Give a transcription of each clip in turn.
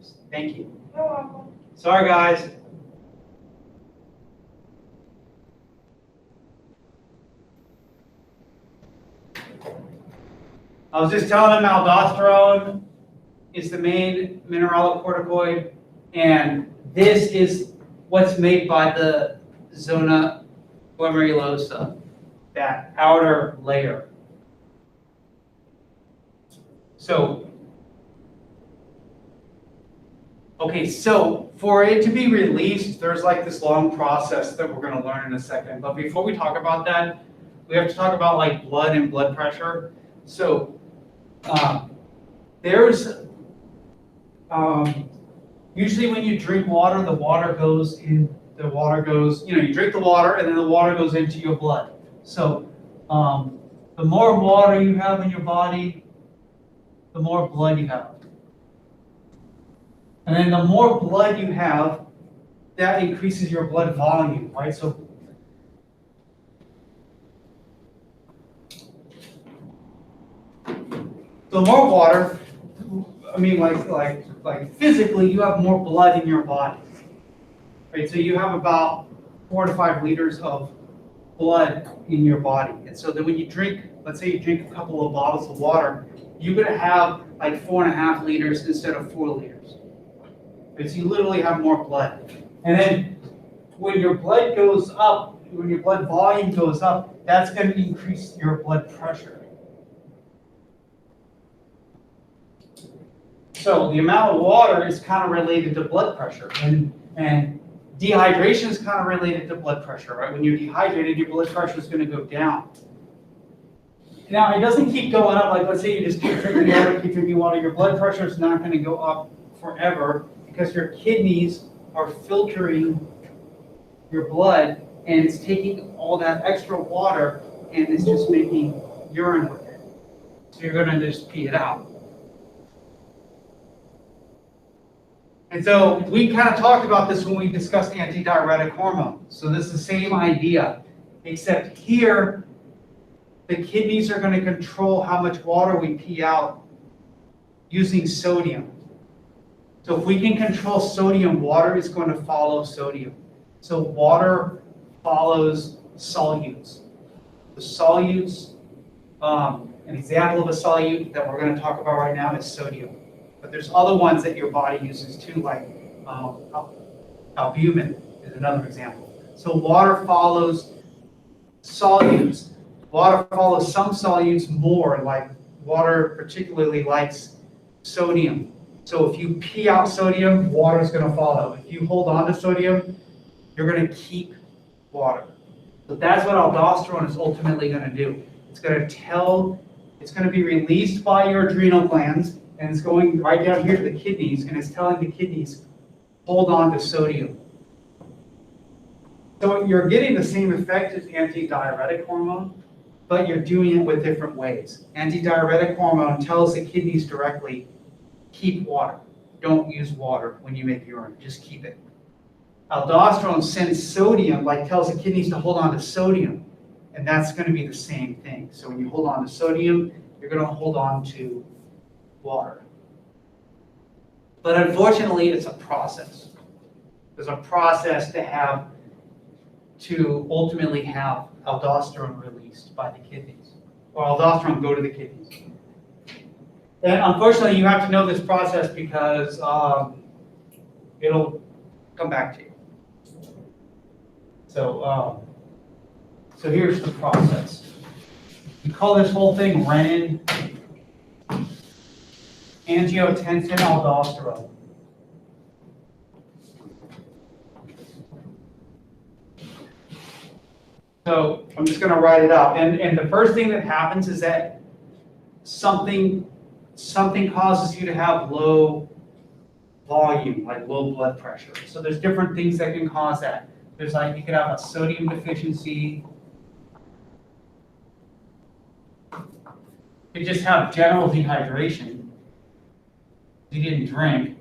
this. Thank you. You're welcome. Sorry, guys. I was just telling them aldosterone is the main mineralocorticoid, and this is what's made by the zona glomerulosa, that outer layer. So, okay, so for it to be released, there's like this long process that we're going to learn in a second. But before we talk about that, we have to talk about like blood and blood pressure. So, there's usually when you drink water, the water goes, you drink the water and then the water goes into your blood. So, the more water you have in your body, the more blood you have. And then the more blood you have, that increases your blood volume, right? So the more water, I mean, like physically, you have more blood in your body, right? So you have about 4 to 5 liters of blood in your body. And so then when you drink, let's say you drink a couple of bottles of water, you're going to have like 4.5 liters instead of 4 liters. Right? So you literally have more blood. And then when your blood goes up, when your blood volume goes up, that's going to increase your blood pressure. So the amount of water is kind of related to blood pressure, and dehydration is kind of related to blood pressure, right? When you're dehydrated, your blood pressure is going to go down. Now, it doesn't keep going up. Like, let's say you just keep drinking water, your blood pressure is not going to go up forever because your kidneys are filtering your blood, and it's taking all that extra water and it's just making urine with it. So you're going to just pee it out. And so we kind of talked about this when we discussed antidiuretic hormones. So this is the same idea, except here, the kidneys are going to control how much water we pee out using sodium. So if we can control sodium, water is going to follow sodium. So water follows solutes. The solutes, an example of a solute that we're going to talk about right now is sodium. But there's other ones that your body uses too, like albumin is another example. So water follows solutes. Water follows some solutes more, like water particularly likes sodium. So if you pee out sodium, water is going to follow. If you hold on to sodium, you're going to keep water. So that's what aldosterone is ultimately going to do. It's going to be released by your adrenal glands, and it's going right down here to the kidneys, and it's telling the kidneys, hold on to sodium. So you're getting the same effect as antidiuretic hormone, but you're doing it with different ways. Antidiuretic hormone tells the kidneys directly, keep water. Don't use water when you make urine, just keep it. Aldosterone sends sodium, like tells the kidneys to hold on to sodium, and that's going to be the same thing. So when you hold on to sodium, you're going to hold on to water. But unfortunately, it's a process. There's a process to ultimately have aldosterone released by the kidneys, or aldosterone go to the kidneys. And unfortunately, you have to know this process because it'll come back to you. So here's the process. We call this whole thing renin angiotensin aldosterone. So I'm just going to write it out. And the first thing that happens is that something causes you to have low volume, like low blood pressure. So there's different things that can cause that. There's like, you could have a sodium deficiency. You just have general dehydration. You didn't drink.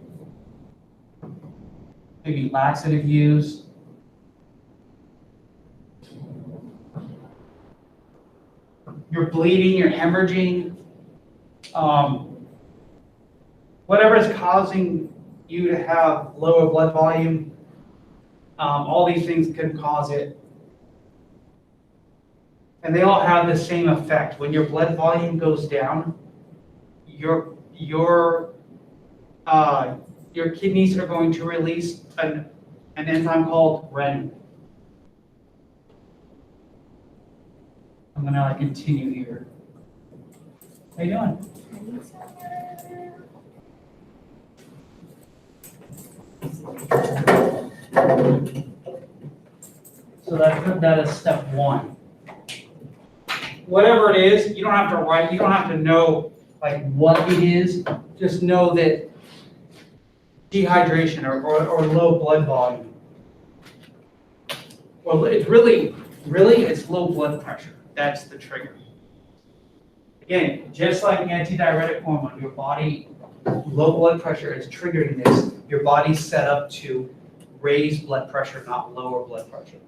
Maybe laxative use. You're bleeding, you're hemorrhaging. Whatever is causing you to have lower blood volume. All these things can cause it. And they all have the same effect. When your blood volume goes down, your kidneys are going to release an enzyme called renin. I'm gonna continue here. How you doing? So that is step one. Whatever it is, you don't have to write, you don't have to know like what it is, just know that dehydration or low blood volume. Well, it's really it's low blood pressure. That's the trigger. Again, just like antidiuretic hormone, your body, low blood pressure is triggering this. Your body's set up to raise blood pressure, not lower blood pressure.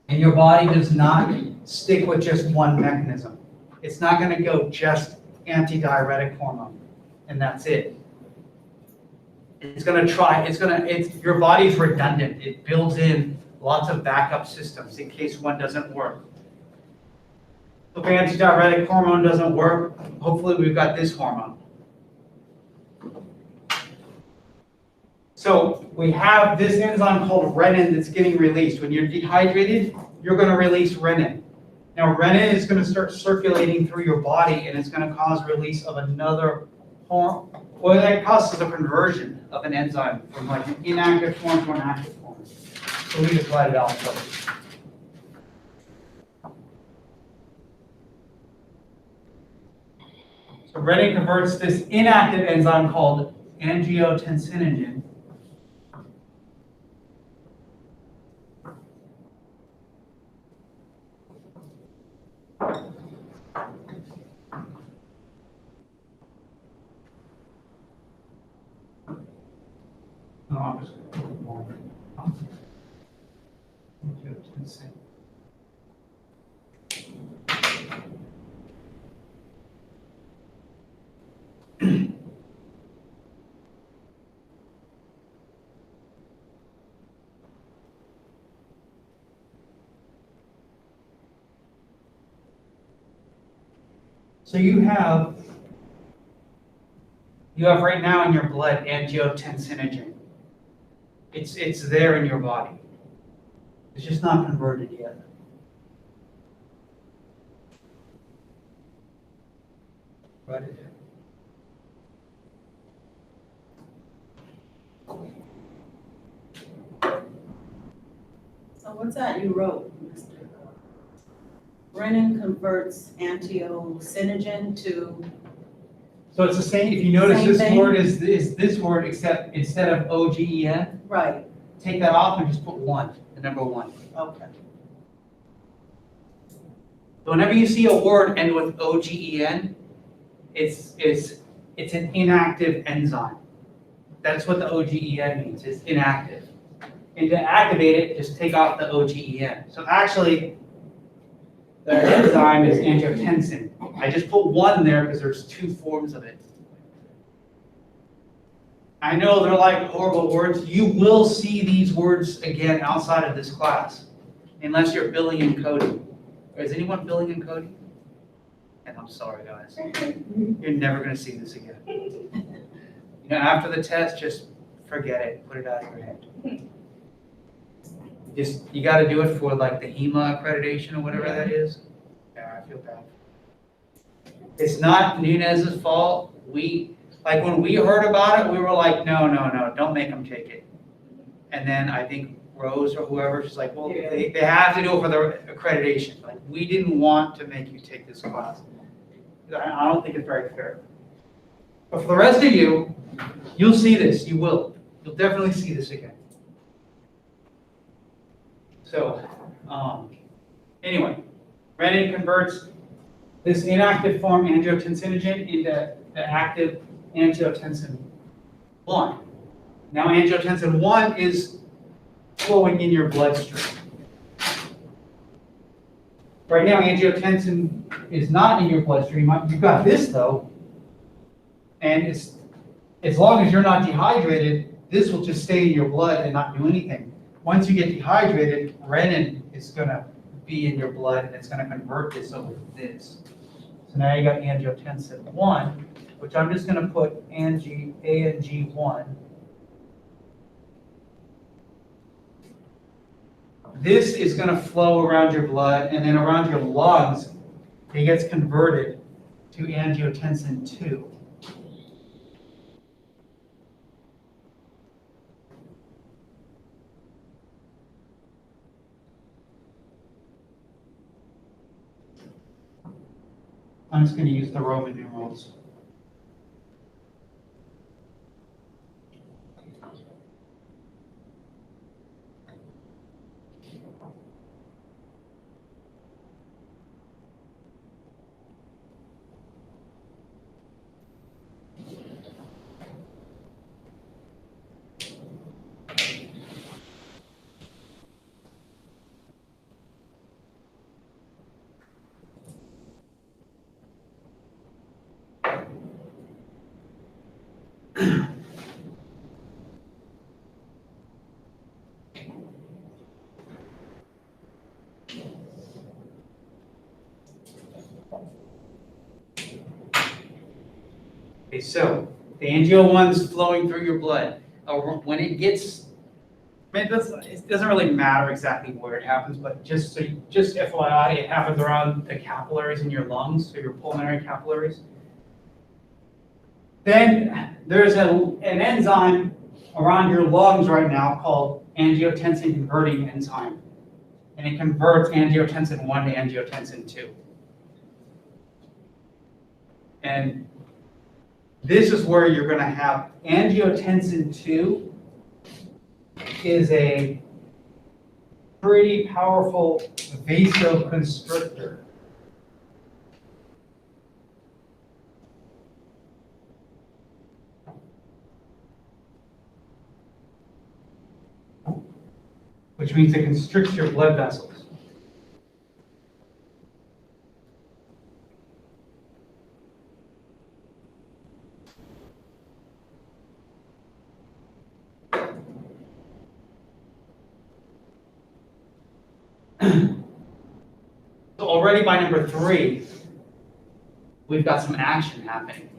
And your body does not stick with just one mechanism. It's not going to go just antidiuretic hormone, and that's it. It's going to try, your body's redundant. It builds in lots of backup systems in case one doesn't work. If antidiuretic hormone doesn't work, hopefully we've got this hormone. So we have this enzyme called renin that's getting released. When you're dehydrated, you're going to release renin. Now renin is going to start circulating through your body, and it's going to cause release of another hormone. Well, that causes a conversion of an enzyme from like an inactive form to an active form. So we just write it out first. So renin converts this inactive enzyme called angiotensinogen So you have right now in your blood angiotensinogen. It's there in your body. It's just not converted yet. Write it down. So what's that you wrote, Mr.? Renin converts angiotensinogen to. So it's the same, if you notice Same this thing? word is this word, except instead of OGEN, Right, take that off and just put one, the number one. okay. So whenever you see a word end with OGEN, it's an inactive enzyme. That's what the OGEN means, it's inactive. And to activate it, just take off the OGEN. So actually, the enzyme is angiotensin. I just put one there because there's two forms of it. I know they're like horrible words. You will see these words again outside of this class, unless you're billing and coding. Is anyone billing and coding? And I'm sorry, guys. You're never going to see this again. You know, after the test, just forget it. Put it out of your head. You got to do it for like the HEMA accreditation or whatever that is. Yeah, I feel bad. It's not Nunez's fault. When we heard about it, we were like, no, don't make them take it. And then I think Rose or whoever, she's like, well, they have to do it for the accreditation. Like, we didn't want to make you take this class. I don't think it's very fair. But for the rest of you, you'll see this. You will. You'll definitely see this again. So, anyway, renin converts this inactive form angiotensinogen into the active angiotensin 1. Now, angiotensin 1 is flowing in your bloodstream. Right now, angiotensin is not in your bloodstream. You've got this, though, and as long as you're not dehydrated, this will just stay in your blood and not do anything. Once you get dehydrated, renin is gonna be in your blood and it's gonna convert this over to this. So now you got angiotensin 1, which I'm just gonna put ANG1. This is gonna flow around your blood and then around your lungs, it gets converted to angiotensin 2. I'm just gonna use the Roman numerals. Okay, so the angio-1's flowing through your blood. When it gets, it doesn't really matter exactly where it happens, but just FYI, it happens around the capillaries in your lungs, so your pulmonary capillaries. Then there's an enzyme around your lungs right now called angiotensin converting enzyme, and it converts angiotensin 1 to angiotensin 2. And this is where you're going to have angiotensin 2 is a pretty powerful vasoconstrictor. Which means it constricts your blood vessels. So already by number 3, we've got some action happening.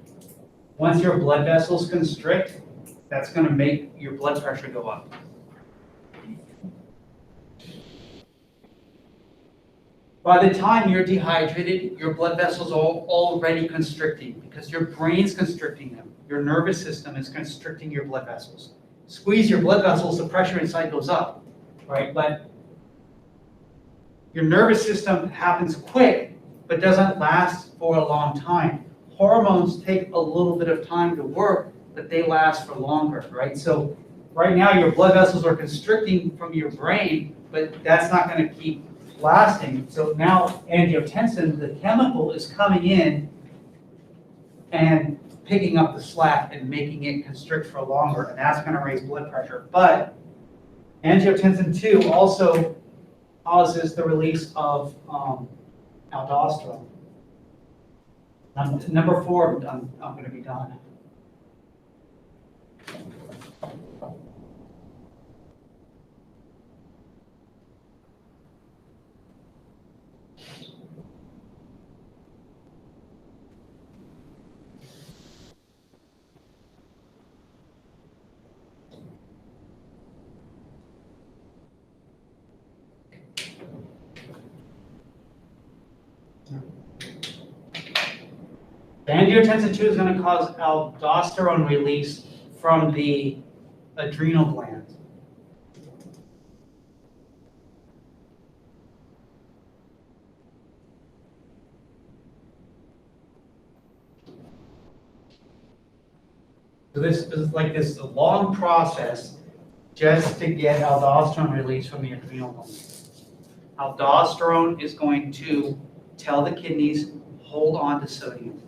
Once your blood vessels constrict, that's going to make your blood pressure go up. By the time you're dehydrated, your blood vessels are already constricting because your brain's constricting them. Your nervous system is constricting your blood vessels. Squeeze your blood vessels, the pressure inside goes up, right? But your nervous system happens quick, but doesn't last for a long time. Hormones take a little bit of time to work, but they last for longer, right? So right now your blood vessels are constricting from your brain, but that's not going to keep lasting. So now angiotensin, the chemical, is coming in and picking up the slack and making it constrict for longer, and that's going to raise blood pressure. But angiotensin 2 also causes the release of aldosterone. Number 4, I'm going to be done. The angiotensin 2 is going to cause aldosterone release from the adrenal gland. So this is like this long process just to get aldosterone released from the adrenal gland. Aldosterone is going to tell the kidneys, hold on to sodium.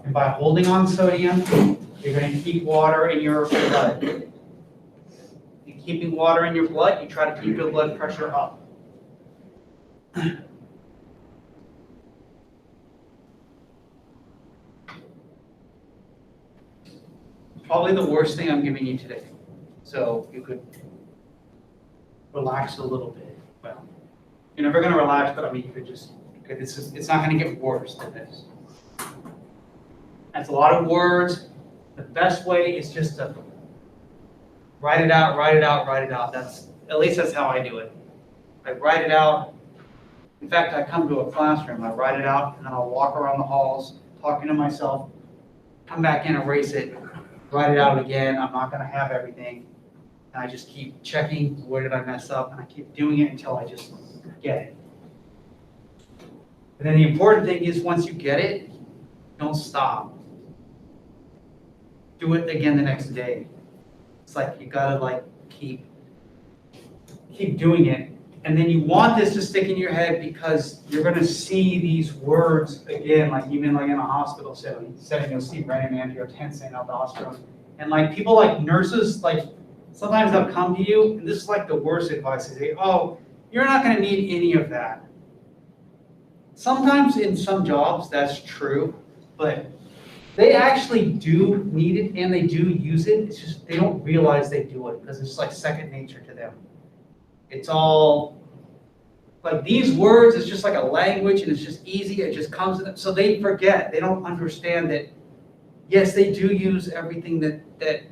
And by holding on sodium, you're going to keep water in your blood. And keeping water in your blood, you try to keep your blood pressure up. probably the worst thing I'm giving you today. So you could relax a little bit. Well, you're never gonna relax, but I mean, you could just, okay, it's not gonna get worse than this. That's a lot of words. The best way is just to write it out, write it out, write it out. At least that's how I do it. I write it out. In fact, I come to a classroom, I write it out, and then I'll walk around the halls, talking to myself, come back in, erase it, write it out again. I'm not gonna have everything. And I just keep checking, where did I mess up? And I keep doing it until I just get it. And then the important thing is, once you get it, don't stop. Do it again the next day. It's like you gotta like keep doing it. And then you want this to stick in your head because you're gonna see these words again, like even like in a hospital setting, you'll see renin, angiotensin, aldosterone. And like people like nurses, like sometimes they'll come to you, and this is like the worst advice. They say, oh, you're not gonna need any of that. Sometimes in some jobs that's true, but they actually do need it and they do use it. It's just they don't realize they do it because it's like second nature to them. It's all like these words, it's just like a language and it's just easy. It just comes to them. So they forget. They don't understand that, yes, they do use everything that they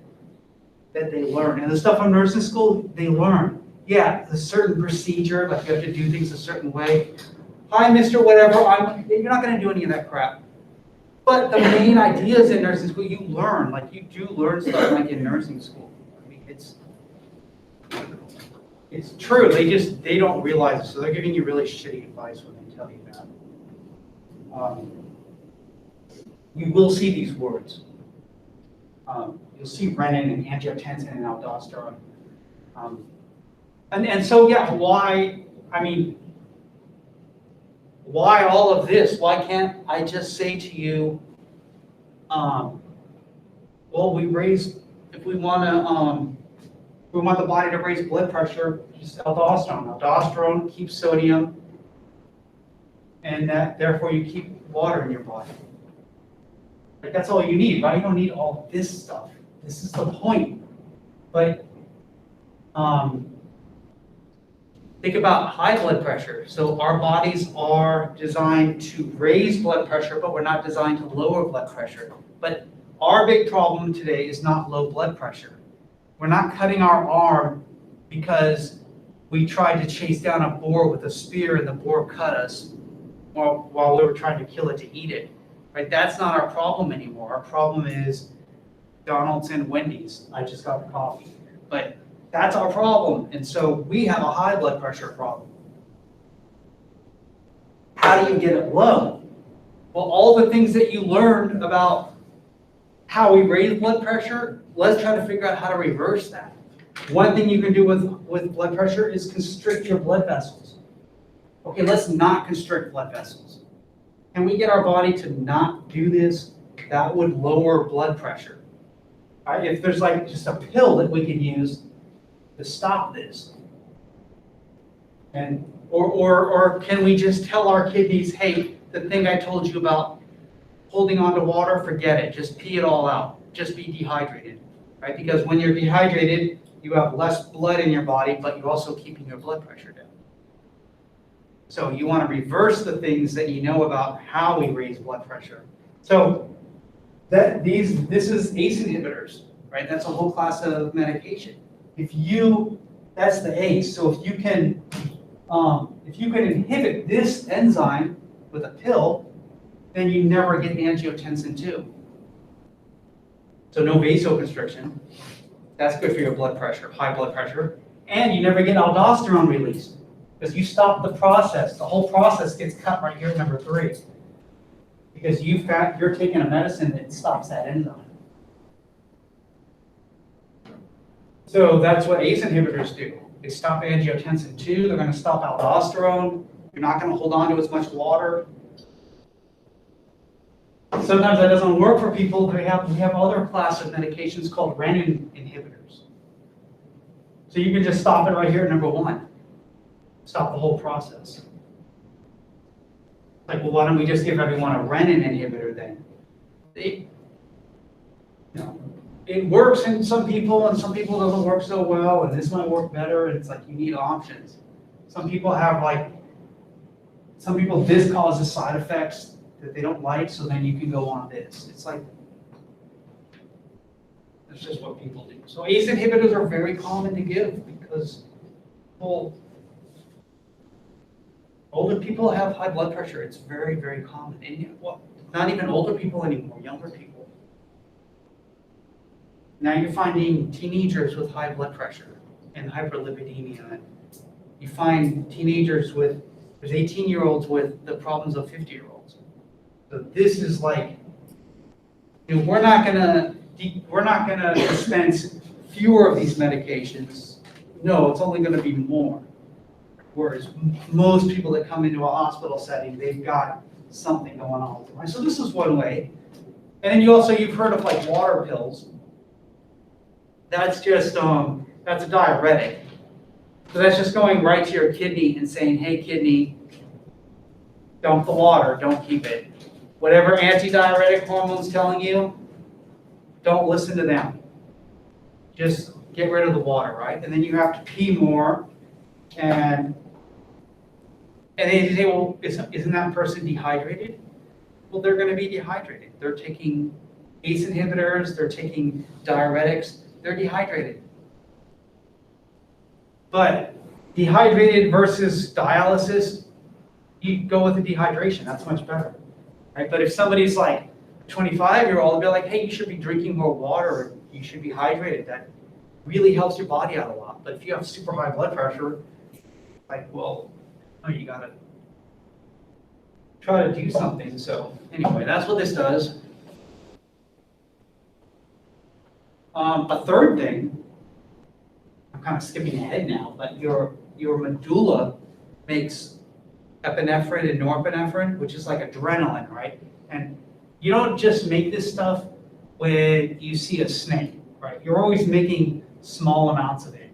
learn. And the stuff from nursing school, they learn. Yeah, a certain procedure, like you have to do things a certain way. Hi, Mr. Whatever, you're not going to do any of that crap. But the main ideas in nursing school, you learn. Like you do learn stuff like in nursing school. I mean, it's true. They don't realize it. So they're giving you really shitty advice when they tell you that. You will see these words. You'll see renin and angiotensin and aldosterone. And so yeah, why all of this? Why can't I just say to you, well, if we want the body to raise blood pressure, just aldosterone. Aldosterone keeps sodium, and therefore you keep water in your body. Like that's all you need, right? You don't need all this stuff. This is the point. But think about high blood pressure. So our bodies are designed to raise blood pressure, but we're not designed to lower blood pressure. But our big problem today is not low blood pressure. We're not cutting our arm because we tried to chase down a boar with a spear and the boar cut us while we were trying to kill it to eat it. Right? That's not our problem anymore. Our problem is McDonald's and Wendy's. I just got the coffee. But that's our problem. And so we have a high blood pressure problem. How do you get it low? Well, all the things that you learned about how we raise blood pressure, let's try to figure out how to reverse that. One thing you can do with blood pressure is constrict your blood vessels. Okay, let's not constrict blood vessels. Can we get our body to not do this? That would lower blood pressure. All right, if there's like just a pill that we could use to stop this. And or can we just tell our kidneys, hey, the thing I told you about holding on to water, forget it. Just pee it all out. Just be dehydrated. Right? Because when you're dehydrated, you have less blood in your body, but you're also keeping your blood pressure down. So you want to reverse the things that you know about how we raise blood pressure. So this is ACE inhibitors, right? That's a whole class of medication. That's the ACE. So if you can inhibit this enzyme with a pill, then you never get angiotensin 2. So no vasoconstriction. That's good for your blood pressure, high blood pressure. And you never get aldosterone released because you stop the process. The whole process gets cut right here at number 3 because you're taking a medicine that stops that enzyme. So that's what ACE inhibitors do. They stop angiotensin 2. They're going to stop aldosterone. You're not going to hold on to as much water. Sometimes that doesn't work for people. We have other class of medications called renin inhibitors. So you can just stop it right here at number 1. Stop the whole process. Like, well, why don't we just give everyone a renin inhibitor then? it works in some people and some people doesn't work so well, and this might work better, and it's like you need options. Some people have like, some people, this causes side effects that they don't like, so then you can go on this. It's like, that's just what people do. So ACE inhibitors are very common to give because, well, older people have high blood pressure. It's very, very common. And well, not even older people anymore, younger people. Now you're finding teenagers with high blood pressure and hyperlipidemia. You find teenagers with, there's 18-year-olds with the problems of 50-year-olds. So this is like, you know, we're not gonna dispense fewer of these medications. No, it's only gonna be more. Whereas most people that come into a hospital setting, they've got something going on with them, right? So this is one way. And then you've heard of like water pills. That's just, that's a diuretic. So that's just going right to your kidney and saying, hey, kidney, dump the water, don't keep it. Whatever anti-diuretic hormone's telling you, don't listen to them. Just get rid of the water, right? And then you have to pee more, and then you say, well, isn't that person dehydrated? Well, they're going to be dehydrated. They're taking ACE inhibitors, they're taking diuretics, they're dehydrated. But dehydrated versus dialysis, you go with the dehydration. That's much better, right? But if somebody's like 25-year-old, they'll be like, hey, you should be drinking more water. You should be hydrated. That really helps your body out a lot. But if you have super high blood pressure, like, well, no, you gotta try to do something. So anyway, that's what this does. A third thing, I'm kind of skipping ahead now, but your medulla makes epinephrine and norepinephrine, which is like adrenaline, right? And you don't just make this stuff when you see a snake, right? You're always making small amounts of it,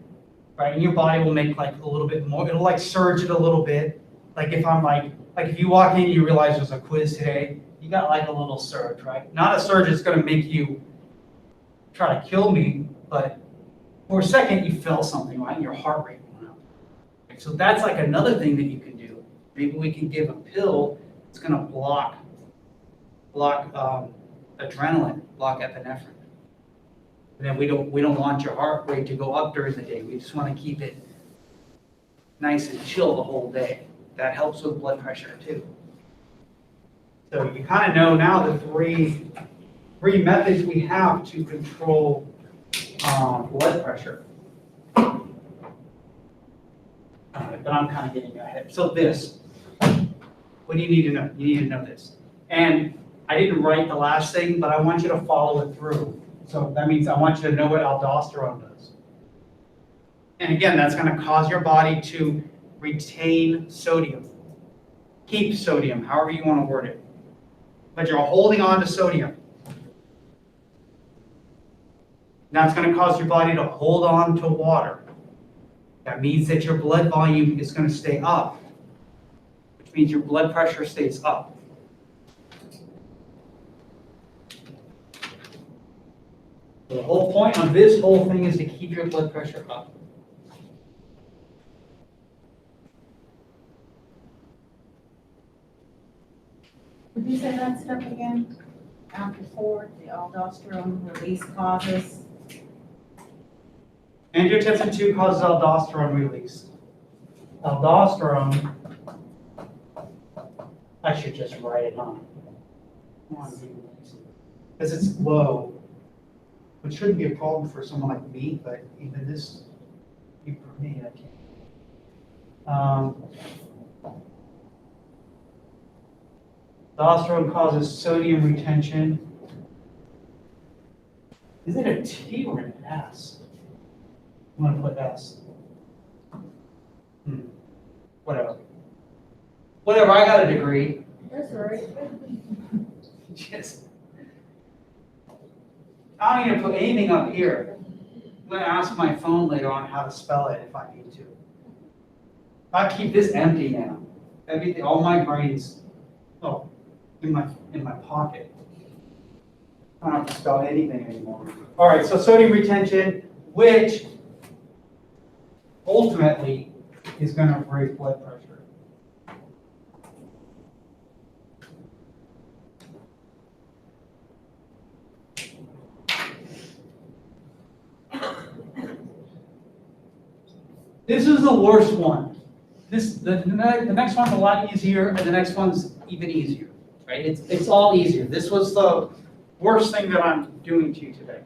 right? And your body will make like a little bit more. It'll like surge it a little bit. Like if I'm like if you walk in, you realize there's a quiz today, you got like a little surge, right? Not a surge that's going to make you try to kill me, but for a second you felt something, right? And your heart rate went up. Okay, so that's like another thing that you can do. Maybe we can give a pill that's going to block adrenaline, block epinephrine. And then we don't want your heart rate to go up during the day. We just want to keep it nice and chill the whole day. That helps with blood pressure too. So you kind of know now the three methods we have to control blood pressure. But I'm kind of getting ahead. So this, what do you need to know? You need to know this. And I didn't write the last thing, but I want you to follow it through. So that means I want you to know what aldosterone does. And again, that's going to cause your body to retain sodium. Keep sodium, however you want to word it. But you're holding on to sodium. Now it's going to cause your body to hold on to water. That means that your blood volume is going to stay up, which means your blood pressure stays up. So the whole point of this whole thing is to keep your blood pressure up. Would you say that stuff again? After 4, the aldosterone release causes. Angiotensin 2 causes aldosterone release. Aldosterone, I should just write it on. Because it's low, which shouldn't be a problem for someone like me, but even this, for me, I can't. Aldosterone causes sodium retention. Is it a T or an S? I'm going to put S. Whatever. Whatever, I got a degree. That's right. Just, I don't need to put anything up here. I'm going to ask my phone later on how to spell it if I need to. I keep this empty now. All my brains, in my pocket. I don't have to spell anything anymore. All right, so sodium retention, which ultimately is going to raise blood pressure. This is the worst one. The next one's a lot easier, and the next one's even easier, right? It's all easier. This was the worst thing that I'm doing to you today.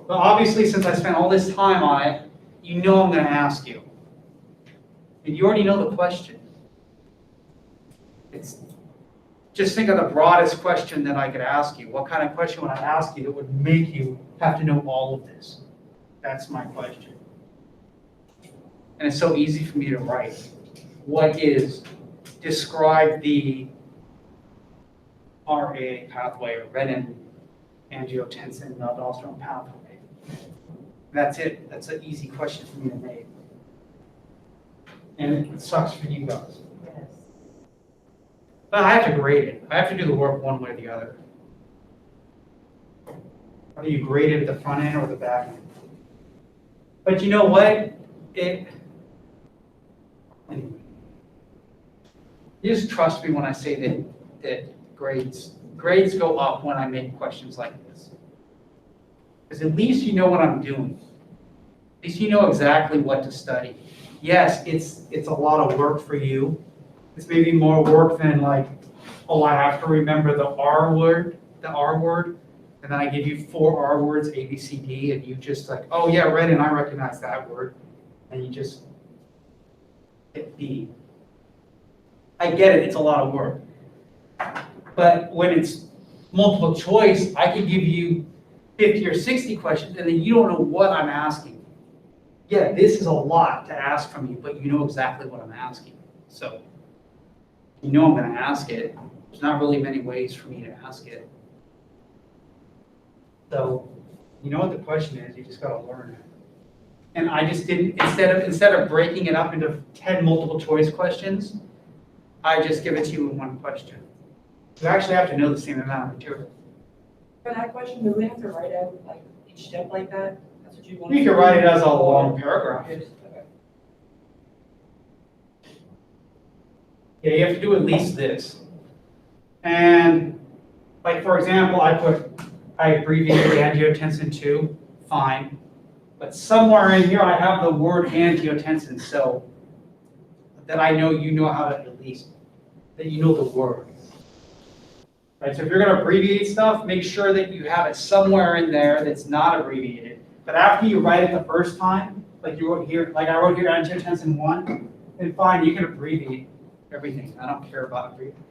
But obviously, since I spent all this time on it, you know I'm going to ask you. And you already know the question. Just think of the broadest question that I could ask you. What kind of question would I ask you that would make you have to know all of this? That's my question. And it's so easy for me to write. What is, describe the RA pathway or renin angiotensin aldosterone pathway. That's it. That's an easy question for me to make. And it sucks for you guys. Yes. But I have to grade it. I have to do the work one way or the other. Whether you grade it at the front end or the back end. But you know what? Anyway. You just trust me when I say that grades go up when I make questions like this. Because at least you know what I'm doing. At least you know exactly what to study. Yes, it's a lot of work for you. It's maybe more work than like, oh, I have to remember the R word, and then I give you 4 R words, A, B, C, D, and you just like, oh yeah, renin, I recognize that word, and you just hit B. I get it, it's a lot of work. But when it's multiple choice, I can give you 50 or 60 questions, and then you don't know what I'm asking. Yeah, this is a lot to ask from you, but you know exactly what I'm asking. So you know I'm going to ask it. There's not really many ways for me to ask it. So you know what the question is, you just got to learn it. And I just didn't, instead of breaking it up into 10 multiple choice questions, I just give it to you in one question. You actually have to know the same amount of material. For that question, do we have to write out like each step like that? That's what you want? You can write it as a long paragraph. Okay. Yeah, you have to do at least this. And like, for example, I abbreviated angiotensin 2, fine. But somewhere in here, I have the word angiotensin, so that I know you know how to at least, that you know the word. Right, so if you're going to abbreviate stuff, make sure that you have it somewhere in there that's not abbreviated. But after you write it the first time, like you wrote here, like I wrote here angiotensin 1, then fine, you can abbreviate everything. I don't care about abbreviating.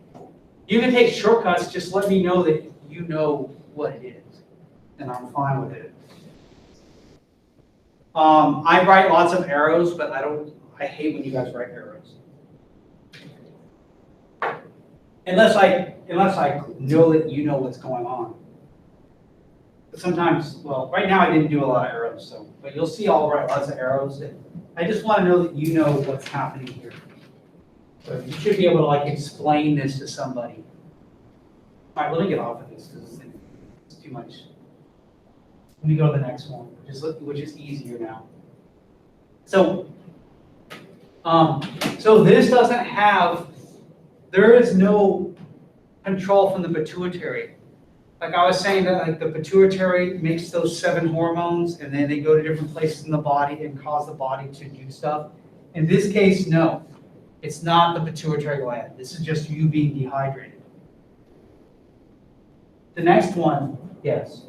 You can take shortcuts, just let me know that you know what it is, and I'm fine with it. I write lots of arrows, but I hate when you guys write arrows. Unless I know that you know what's going on. But sometimes, well, right now I didn't do a lot of arrows, so, but you'll see I'll write lots of arrows. And I just want to know that you know what's happening here. So you should be able to like explain this to somebody. All right, let me get off of this because it's too much. Let me go to the next one, which is easier now. So, so this doesn't have. There is no control from the pituitary. Like I was saying that like the pituitary makes those 7 hormones and then they go to different places in the body and cause the body to do stuff. In this case, no. It's not the pituitary gland. This is just you being dehydrated. The next one, yes.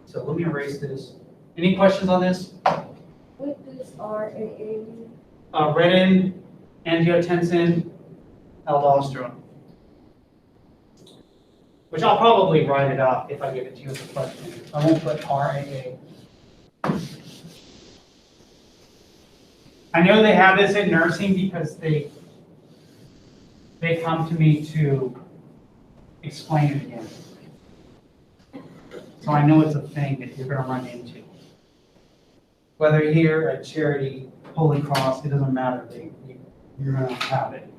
So let me erase this. Any questions on this? What does RAA? Renin, angiotensin, aldosterone. Which I'll probably write it up if I give it to you as a question. I won't put RAA. I know they have this in nursing because they come to me to explain it again. So I know it's a thing that you're going to run into. Whether here at Charity, Holy Cross, it doesn't matter. You're going to have it.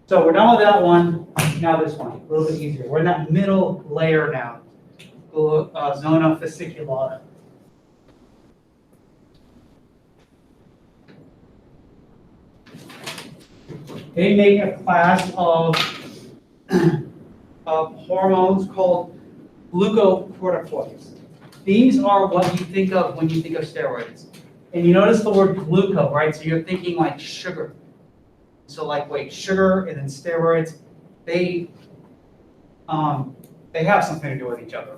So we're done with that one, now this one, a little bit easier. We're in that middle layer now, zona fasciculata. They make a class of hormones called glucocorticoids. These are what you think of when you think of steroids. And you notice the word gluco, right? So you're thinking like sugar. So like, wait, sugar and then steroids, they have something to do with each other.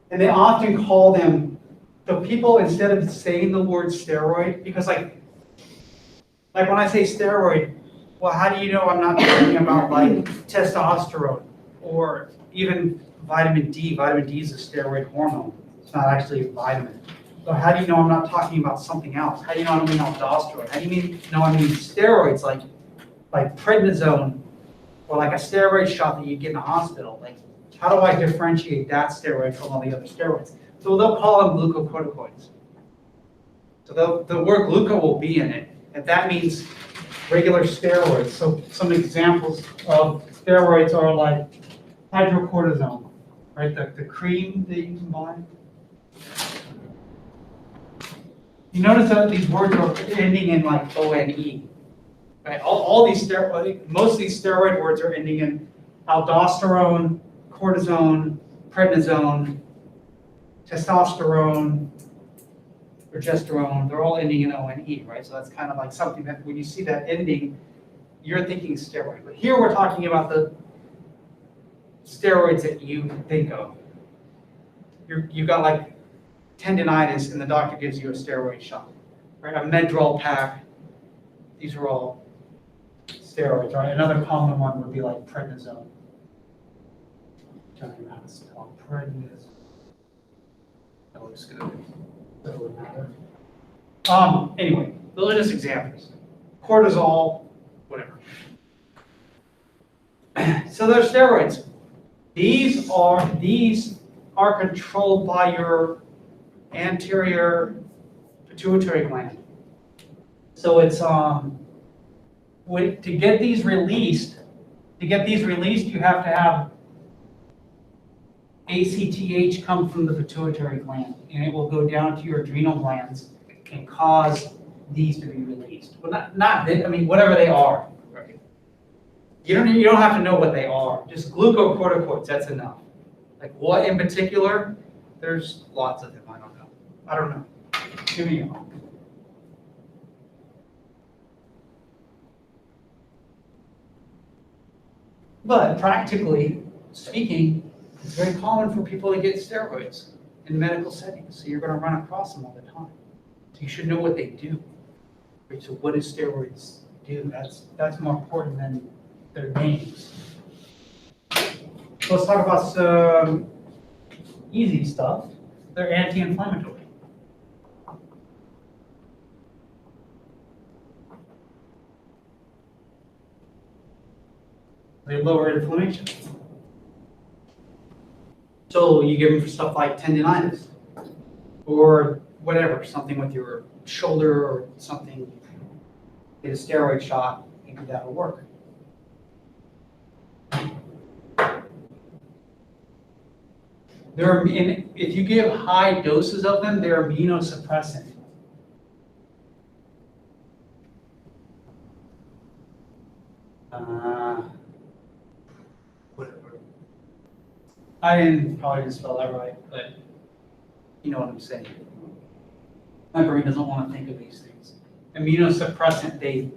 And they often call them, the people, instead of saying the word steroid, because like when I say steroid, well, how do you know I'm not talking about like testosterone or even vitamin D? Vitamin D is a steroid hormone. It's not actually a vitamin. So how do you know I'm not talking about something else? How do you know I don't mean aldosterone? How do you know I mean steroids like prednisone or like a steroid shot that you get in a hospital? Like, how do I differentiate that steroid from all the other steroids? So they'll call them glucocorticoids. So the word gluco will be in it, and that means regular steroids. So some examples of steroids are like hydrocortisone, right? The cream that you can buy. You notice that these words are ending in like O-N-E, right? All these steroid, most of these steroid words are ending in aldosterone, cortisone, prednisone, testosterone, progesterone. They're all ending in O-N-E, right? So that's kind of like something that when you see that ending, you're thinking steroid. But here we're talking about the steroids that you think of. You got like tendinitis and the doctor gives you a steroid shot, right? A Medrol pack. These are all steroids, right? Another common one would be like prednisone. Tell you how to spell prednisone. That looks good. That would matter. Anyway, those are just examples. Cortisol, whatever. So they're steroids. These are controlled by your anterior pituitary gland. So it's to get these released, you have to have ACTH come from the pituitary gland, and it will go down to your adrenal glands and cause these to be released. Well, whatever they are. Right? You don't have to know what they are. Just glucocorticoids, that's enough. Like what in particular? There's lots of them. I don't know. Too many of them. But practically speaking, it's very common for people to get steroids in medical settings. So you're going to run across them all the time. So you should know what they do. Right? So what do steroids do? That's more important than their names. So let's talk about some easy stuff. They're anti-inflammatory. They lower inflammation. So you give them for stuff like tendinitis or whatever, something with your shoulder or something, get a steroid shot, maybe that'll work. If you give high doses of them, they're immunosuppressant. Whatever. I probably didn't spell that right, but you know what I'm saying. My brain doesn't want to think of these things. Immunosuppressant, they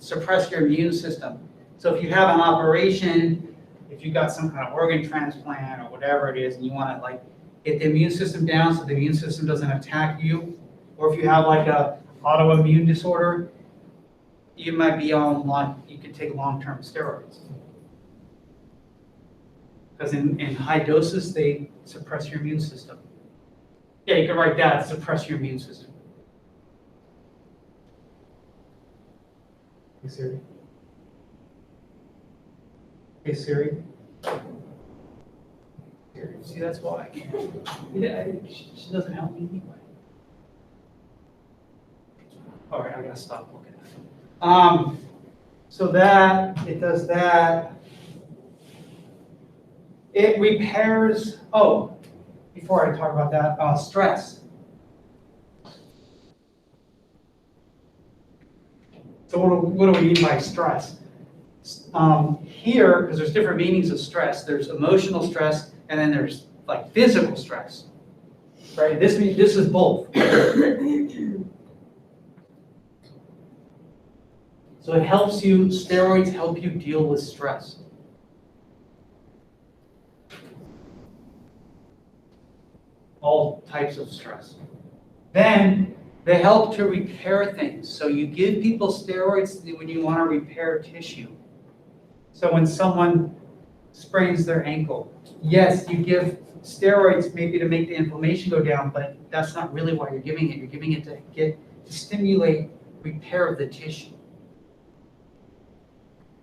suppress your immune system. So if you have an operation, if you got some kind of organ transplant or whatever it is, and you want to like get the immune system down so the immune system doesn't attack you, or if you have like a autoimmune disorder, you might be you could take long-term steroids. Because in high doses, they suppress your immune system. Yeah, you could write that, suppress your immune system. Hey Siri. Hey Siri. See, that's why I can't. She doesn't help me anyway. All right, I gotta stop looking at it. So that, it does that. It repairs, oh, before I talk about that, stress. So what do we mean by stress? Here, because there's different meanings of stress, there's emotional stress and then there's like physical stress. Right? This is both. So it helps you, steroids help you deal with stress. All types of stress. Then they help to repair things. So you give people steroids when you want to repair tissue. So when someone sprains their ankle, yes, you give steroids maybe to make the inflammation go down, but that's not really why you're giving it. You're giving it to stimulate repair of the tissue.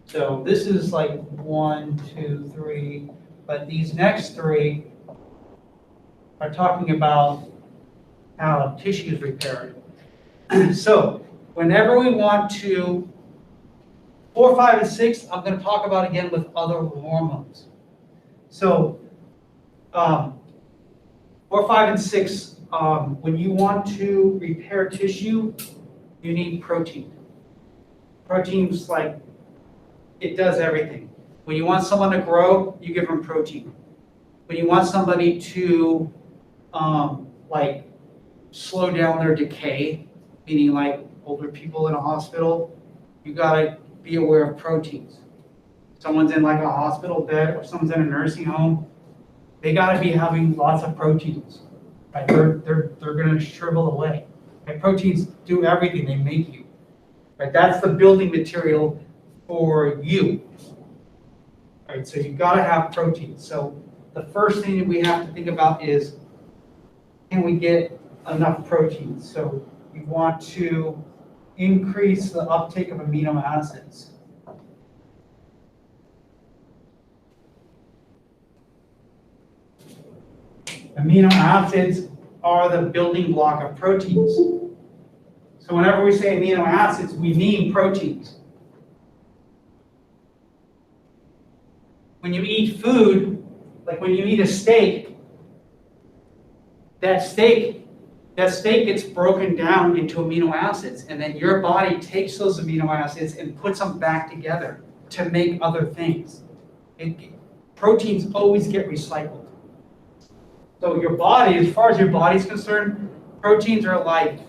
So this is like 1, 2, 3, but these next 3 are talking about how tissue is repaired. So whenever we want to, 4, 5, and 6, I'm going to talk about again with other hormones. So 4, 5, and 6, when you want to repair tissue, you need protein. Protein's like, it does everything. When you want someone to grow, you give them protein. When you want somebody to like slow down their decay, meaning like older people in a hospital, you gotta be aware of proteins. Someone's in like a hospital bed or someone's in a nursing home, they gotta be having lots of proteins. Right? They're gonna shrivel away. Right? Proteins do everything, they make you. Right? That's the building material for you. Right? So you've gotta have protein. So the first thing that we have to think about is, can we get enough protein? So we want to increase the uptake of amino acids. Amino acids are the building block of proteins. So whenever we say amino acids, we mean proteins. When you eat food, like when you eat a steak, that steak gets broken down into amino acids, and then your body takes those amino acids and puts them back together to make other things. Proteins always get recycled. So your body, as far as your body's concerned, proteins are like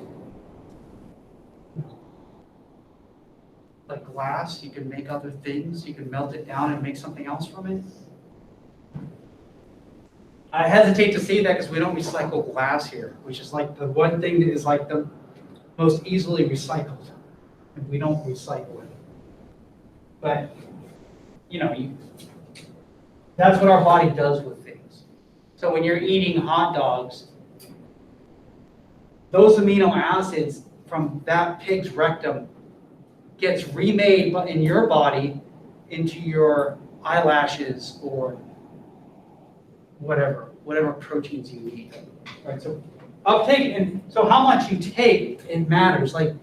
glass. You can make other things. You can melt it down and make something else from it. I hesitate to say that because we don't recycle glass here, which is like the one thing that is like the most easily recycled. And we don't recycle it. But, that's what our body does with things. So when you're eating hot dogs, those amino acids from that pig's rectum gets remade in your body into your eyelashes or whatever proteins you need. Right? So uptake, and so how much you take, it matters. Like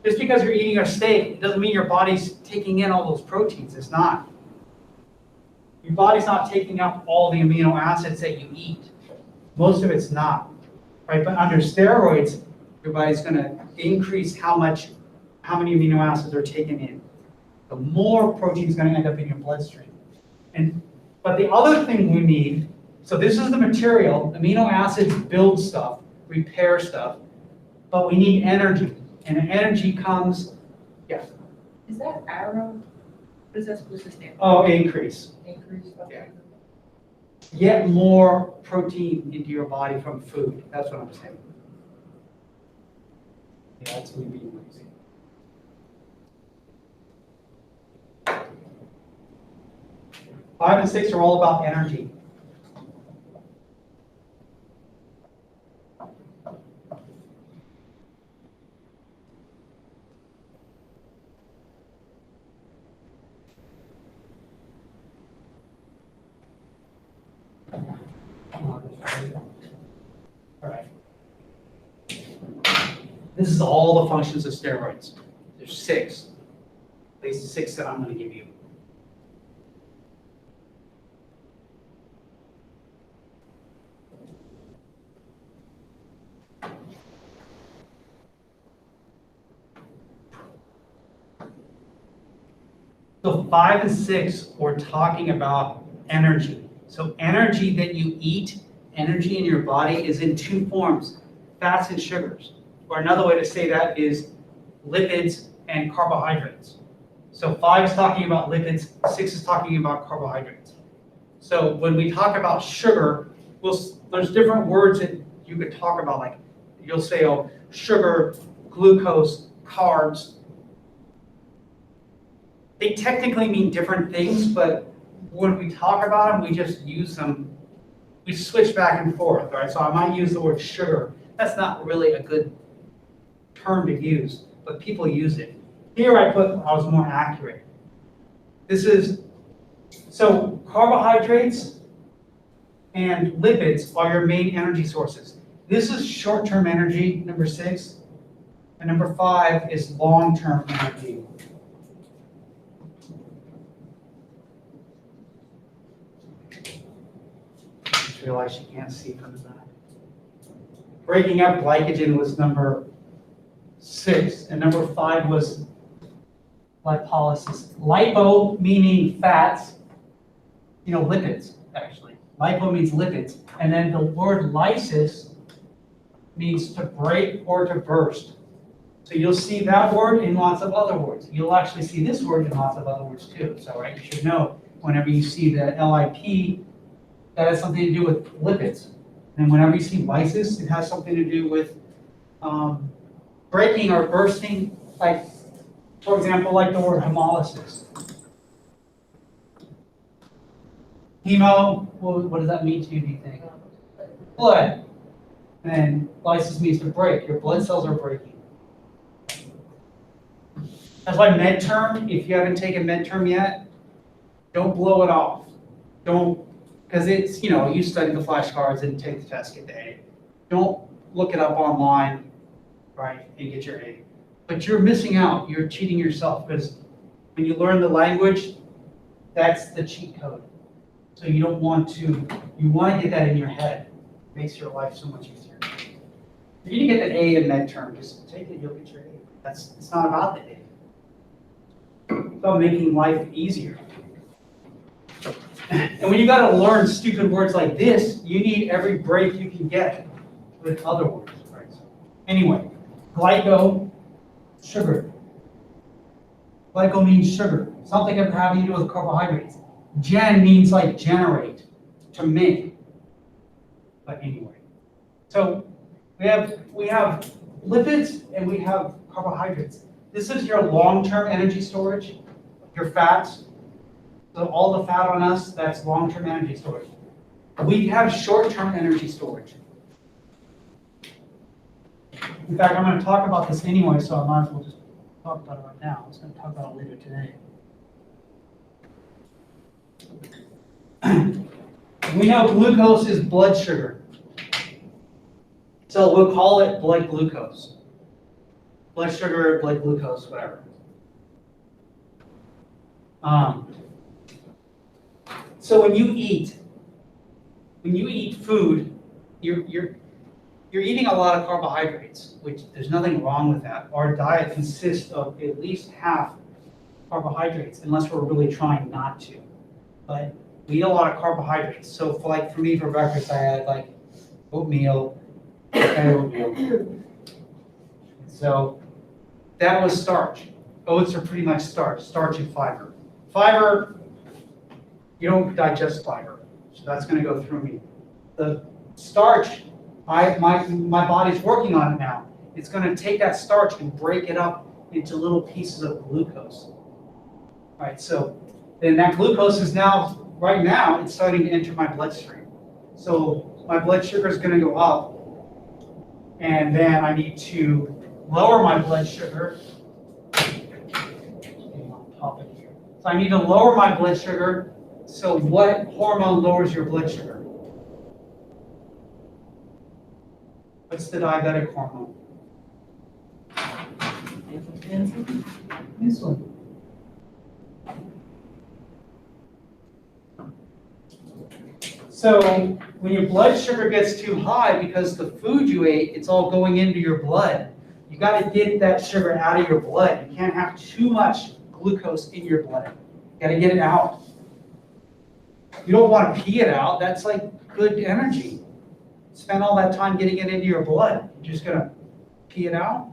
just because you're eating a steak, it doesn't mean your body's taking in all those proteins. It's not. Your body's not taking up all the amino acids that you eat. Most of it's not. Right? But under steroids, your body's going to increase how many amino acids are taken in. The more protein is going to end up in your bloodstream. But the other thing we need, so this is the material, amino acids build stuff, repair stuff, but we need energy. And energy comes, Is that arrow? What is that supposed to stand for? oh, increase. Increase? Okay. Get more protein into your body from food. That's what I'm saying. Yeah, that's me being lazy. Five and 6 are all about energy. All right. This is all the functions of steroids. There's 6. at least 6 that I'm gonna give you. So 5 and 6, we're talking about energy. So energy that you eat, energy in your body is in 2 forms, fats and sugars. Or another way to say that is lipids and carbohydrates. So 5 is talking about lipids, 6 is talking about carbohydrates. So when we talk about sugar, there's different words that you could talk about, like you'll say, oh, sugar, glucose, carbs. They technically mean different things, but when we talk about them, we just use them, we switch back and forth, right? So I might use the word sugar. That's not really a good term to use, but people use it. Here I was more accurate. So carbohydrates and lipids are your main energy sources. This is short-term energy, number 6, and number 5 is long-term energy. Realize you can't see from the back. Breaking up glycogen was number 6, and number 5 was lipolysis. Lipo meaning fats, lipids, actually. Lipo means lipids. And then the word lysis means to break or to burst. So you'll see that word in lots of other words. You'll actually see this word in lots of other words too. So, right, you should know whenever you see the LIP, that has something to do with lipids. And whenever you see lysis, it has something to do with breaking or bursting, like, for example, like the word hemolysis. Hemo, what does that mean to you, do you think? Blood. And lysis means to break. Your blood cells are breaking. That's why MedTerm, if you haven't taken MedTerm yet, don't blow it off. Because it's, you study the flashcards and take the test, get the A. Don't look it up online, right, and get your A. But you're missing out. You're cheating yourself because when you learn the language, that's the cheat code. So you want to get that in your head. It makes your life so much easier. You're going to get the A in MedTerm. Just take it, you'll get your A. It's not about the A. It's about making life easier. And when you got to learn stupid words like this, you need every break you can get with other words. Right? Anyway, glyco, sugar. Glyco means sugar. Something having to do with carbohydrates. Gen means like generate, to make. But anyway, so we have lipids and we have carbohydrates. This is your long-term energy storage, your fats. So all the fat on us, that's long-term energy storage. We have short-term energy storage. In fact, I'm going to talk about this anyway, so I might as well just talk about it right now. I was going to talk about it later today. We know glucose is blood sugar. So we'll call it blood glucose. Blood sugar, blood glucose, whatever. So when you eat food, you're eating a lot of carbohydrates, which there's nothing wrong with that. Our diet consists of at least half carbohydrates, unless we're really trying not to. But we eat a lot of carbohydrates. So for me for breakfast, I had like oatmeal, So that was starch. Oats are pretty much starch and fiber. Fiber, you don't digest fiber, so that's going to go through me. The starch, my body's working on it now. It's going to take that starch and break it up into little pieces of glucose. All right, so then that glucose is right now, it's starting to enter my bloodstream. So my blood sugar is going to go up, and then I need to lower my blood sugar. So I need to lower my blood sugar. So what hormone lowers your blood sugar? What's the diabetic hormone? Insulin. So when your blood sugar gets too high, because the food you ate, it's all going into your blood. You gotta get that sugar out of your blood. You can't have too much glucose in your blood. You gotta get it out. You don't wanna pee it out, that's like good energy. Spend all that time getting it into your blood. You're just gonna pee it out?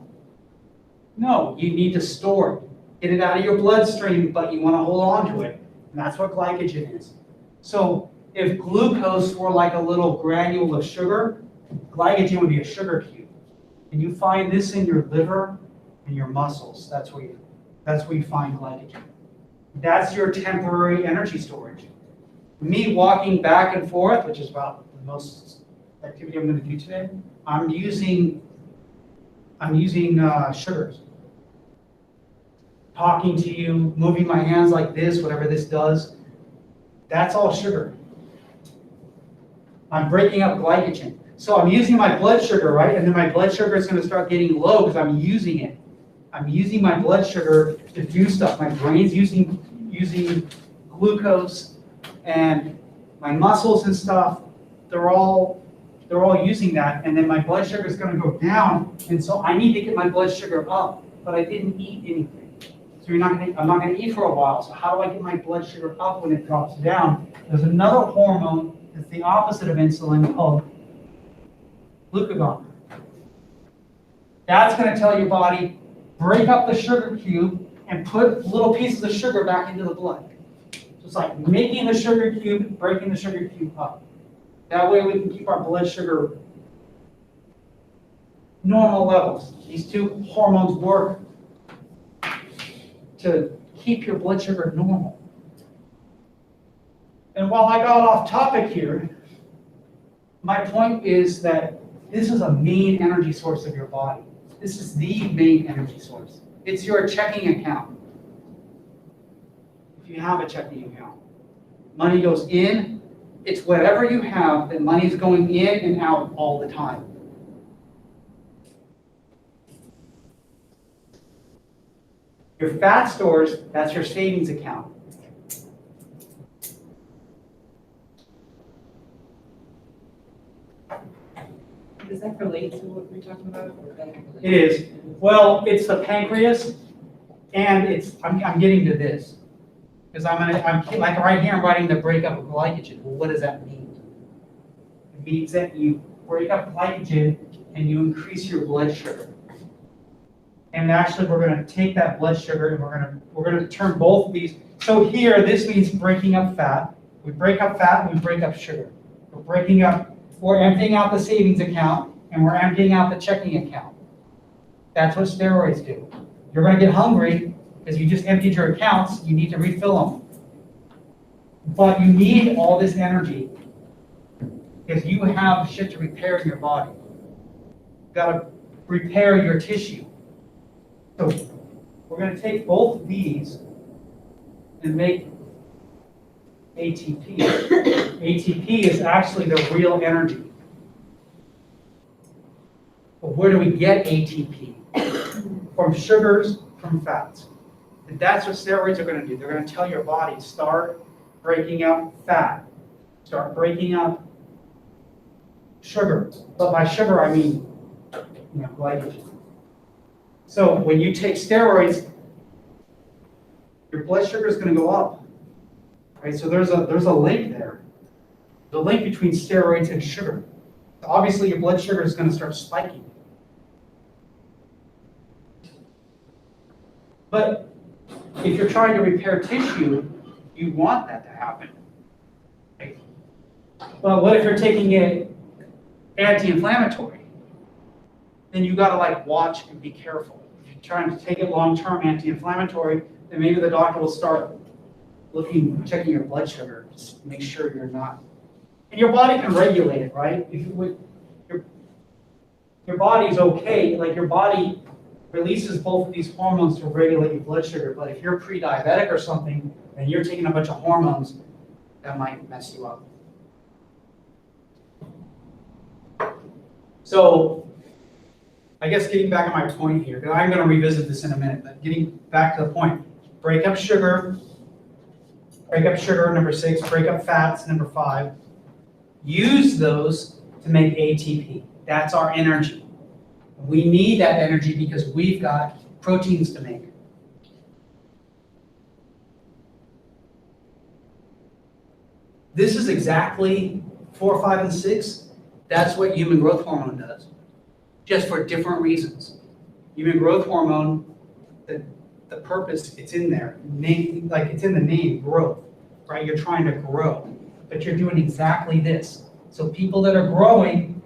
No, you need to store it. Get it out of your bloodstream, but you wanna hold on to it. And that's what glycogen is. So if glucose were like a little granule of sugar, glycogen would be a sugar cube. And you find this in your liver and your muscles. That's where you find glycogen. That's your temporary energy storage. Me walking back and forth, which is about the most activity I'm going to do today, I'm using sugars. Talking to you, moving my hands like this, whatever this does, that's all sugar. I'm breaking up glycogen. So I'm using my blood sugar, right? And then my blood sugar is going to start getting low because I'm using it. I'm using my blood sugar to do stuff. My brain's using glucose, and my muscles and stuff, they're all using that. And then my blood sugar is going to go down, and so I need to get my blood sugar up, but I didn't eat anything. So I'm not going to eat for a while. So how do I get my blood sugar up when it drops down? There's another hormone that's the opposite of insulin called glucagon. That's going to tell your body, break up the sugar cube and put little pieces of sugar back into the blood. So it's like making the sugar cube, breaking the sugar cube up. That way we can keep our blood sugar normal levels. These two hormones work to keep your blood sugar normal. And while I got off topic here, my point is that this is a main energy source of your body. This is the main energy source. It's your checking account. If you have a checking account, money goes in, it's whatever you have, that money is going in and out all the time. Your fat stores, that's your savings account. Does that relate to what we're talking about? Or that- It is. Well, it's the pancreas, and I'm getting to this. Because I'm like right here, I'm writing the breakup of glycogen. Well, what does that mean? It means that you break up glycogen and you increase your blood sugar. And actually, we're going to take that blood sugar and we're going to turn both of these. So here, this means breaking up fat. We break up fat and we break up sugar. We're emptying out the savings account and we're emptying out the checking account. That's what steroids do. You're going to get hungry because you just emptied your accounts. You need to refill them. But you need all this energy because you have shit to repair in your body. You've got to repair your tissue. So we're going to take both of these and make ATP. ATP is actually the real energy. But where do we get ATP? From sugars, from fats. And that's what steroids are going to do. They're going to tell your body, start breaking up fat. Start breaking up sugar. But by sugar, I mean glycogen. So when you take steroids, your blood sugar is going to go up. Right? So there's a link there. The link between steroids and sugar. So obviously your blood sugar is going to start spiking. But if you're trying to repair tissue, you want that to happen. Right? But what if you're taking it anti-inflammatory? Then you got to watch and be careful. If you're trying to take it long-term anti-inflammatory, then maybe the doctor will start checking your blood sugar, just make sure you're not. And your body can regulate it, right? If your body's okay, your body releases both of these hormones to regulate your blood sugar, but if you're pre-diabetic or something, and you're taking a bunch of hormones, that might mess you up. So, I guess getting back on my point here, because I'm going to revisit this in a minute, but getting back to the point, break up sugar, number 6, break up fats, number 5. use those to make ATP. That's our energy. We need that energy because we've got proteins to make. This is exactly 4, 5, and 6. That's what human growth hormone does, just for different reasons. Human growth hormone, the purpose, it's in there, like it's in the name, growth, right? You're trying to grow, but you're doing exactly this. So people that are growing,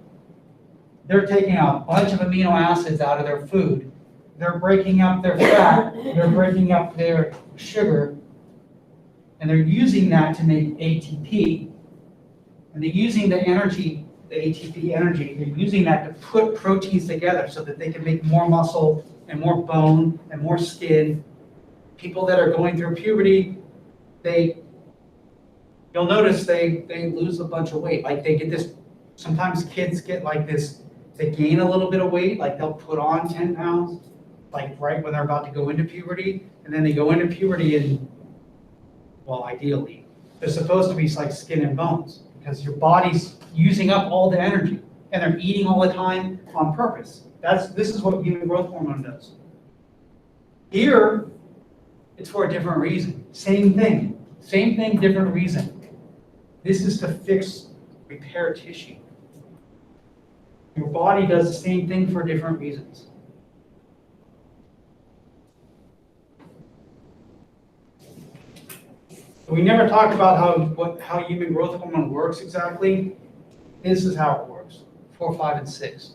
they're taking a bunch of amino acids out of their food. They're breaking up their fat, they're breaking up their sugar, and they're using that to make ATP. And they're using the energy, the ATP energy, they're using that to put proteins together so that they can make more muscle and more bone and more skin. People that are going through puberty, you'll notice they lose a bunch of weight. Like they get this, sometimes kids get like this, they gain a little bit of weight, like they'll put on 10 pounds, like right when they're about to go into puberty, and then they go into puberty and, well, ideally, they're supposed to be like skin and bones because your body's using up all the energy and they're eating all the time on purpose. This is what human growth hormone does. Here, it's for a different reason. Same thing, different reason. This is to repair tissue. Your body does the same thing for different reasons. We never talked about how human growth hormone works exactly. This is how it works, 4, 5, and 6.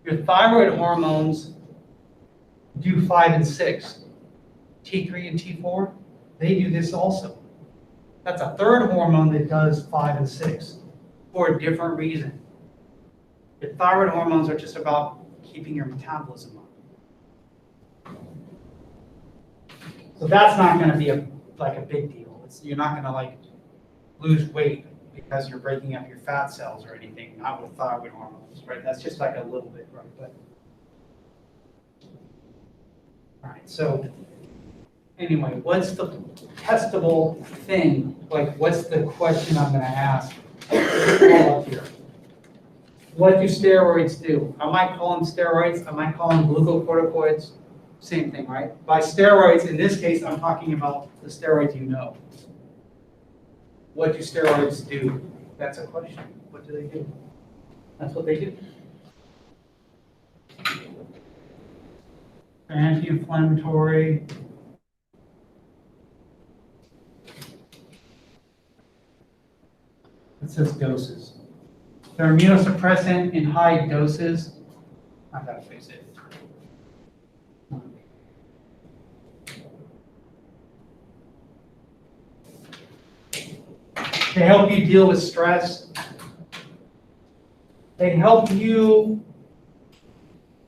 Your thyroid hormones do 5 and 6. T3 and T4, they do this also. That's a third hormone that does 5 and 6 for a different reason. Your thyroid hormones are just about keeping your metabolism up. So that's not going to be a big deal. You're not going to lose weight because you're breaking up your fat cells or anything, not with thyroid hormones, right? That's just like a little bit, right? But all right, so anyway, what's the testable thing? What's the question I'm going to ask? All up here. What do steroids do? I might call them steroids. I might call them glucocorticoids. Same thing, right? By steroids, in this case, I'm talking about the steroids you know. What do steroids do? That's a question. What do they do? That's what they do. Anti-inflammatory. It says doses. They're immunosuppressant in high doses. I gotta fix it. They help you deal with stress. They help you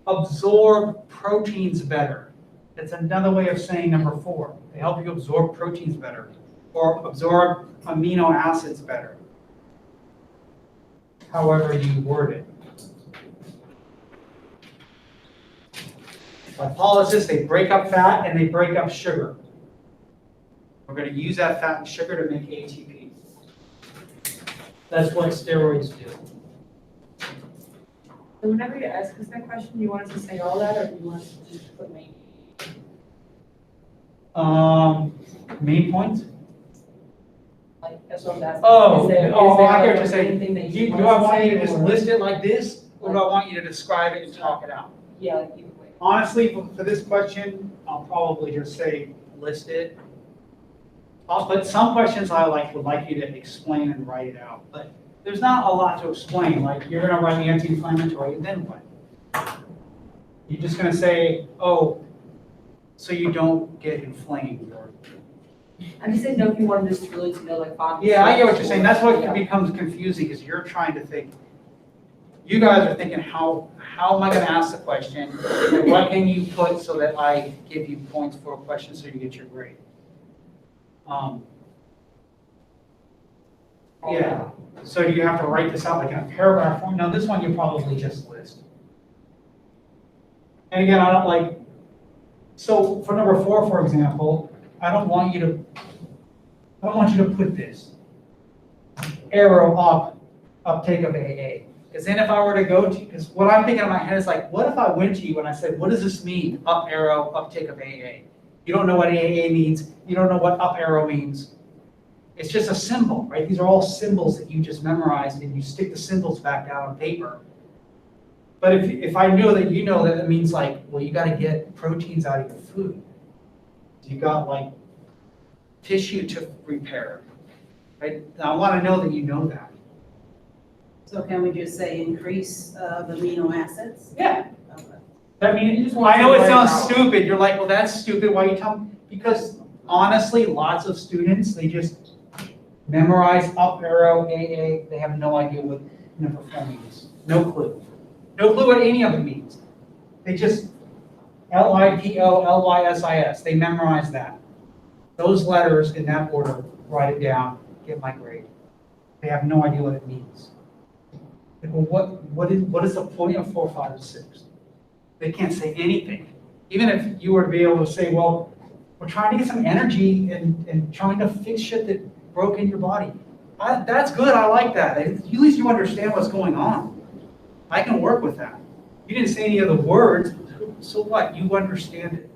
absorb proteins better. That's another way of saying number 4. They help you absorb proteins better or absorb amino acids better. However you word it. Lipolysis, they break up fat and they break up sugar. We're going to use that fat and sugar to make ATP. That's what steroids do. So whenever you ask us that question, you want us to say all that, or do you want us to just put main? Main points? Like, that's what I'm asking. Oh, Is there I get what like you're saying. anything that Do want I us to want you say, to just or- list it like this, or do I want you to describe it and talk it out? Yeah, like either way. Honestly, for this question, I'll probably just say list it. But some questions I would like you to explain and write it out. But there's not a lot to explain. Like you're going to write the anti-inflammatory, and then what? You're just going to say, oh, so you don't get inflamed. Or I'm just saying, no, if you wanted us really to know, like, body. yeah, I get what you're saying. That's what Yeah. becomes confusing because you're trying to think. You guys are thinking, how am I going to ask the question? And what can you put so that I give you points for a question so you get your grade? Yeah. So do you have to write this out like in a paragraph form? No, this one you probably just list. And again, I don't So for number 4, for example, I don't want you to put this arrow up, uptake of AA. Because then if I were to go to, because what I'm thinking in my head is like, what if I went to you and I said, what does this mean? Up arrow, uptake of AA. You don't know what AA means. You don't know what up arrow means. It's just a symbol, right? These are all symbols that you just memorized and you stick the symbols back down on paper. But if I know that you know that it means like, well, you got to get proteins out of your food. You got like tissue to repair, right? I want to know that you know that. So can we just say increase of amino acids? Yeah. Okay. I mean, You just want I know it to sounds write it out. stupid. You're like, well, that's stupid. Why you tell me? Because honestly, lots of students, they just memorize up arrow, AA. They have no idea what number 4 means. No clue. No clue what any of it means. They just LIPO, LYSIS. They memorize that. Those letters in that order, write it down, get my grade. They have no idea what it means. Like, well, what is the point of 4, 5, and 6? They can't say anything. Even if you were to be able to say, well, we're trying to get some energy and trying to fix shit that broke in your body. That's good, I like that. At least you understand what's going on. I can work with that. You didn't say any of the words, so what? You understand it.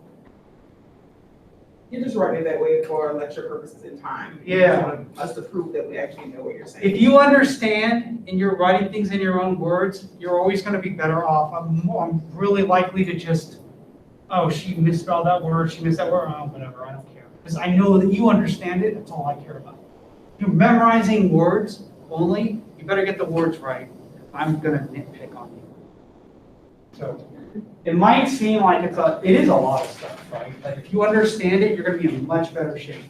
You just write it that way for lecture purposes in time. You Yeah. just want us to prove that we actually know what you're saying. If you understand and you're writing things in your own words, you're always going to be better off. I'm really likely to just, oh, she misspelled that word, she missed that word, oh, whatever, I don't care. Because I know that you understand it, that's all I care about. If you're memorizing words only, you better get the words right. I'm going to nitpick on you. So it might seem like it is a lot of stuff, right? But if you understand it, you're going to be in much better shape.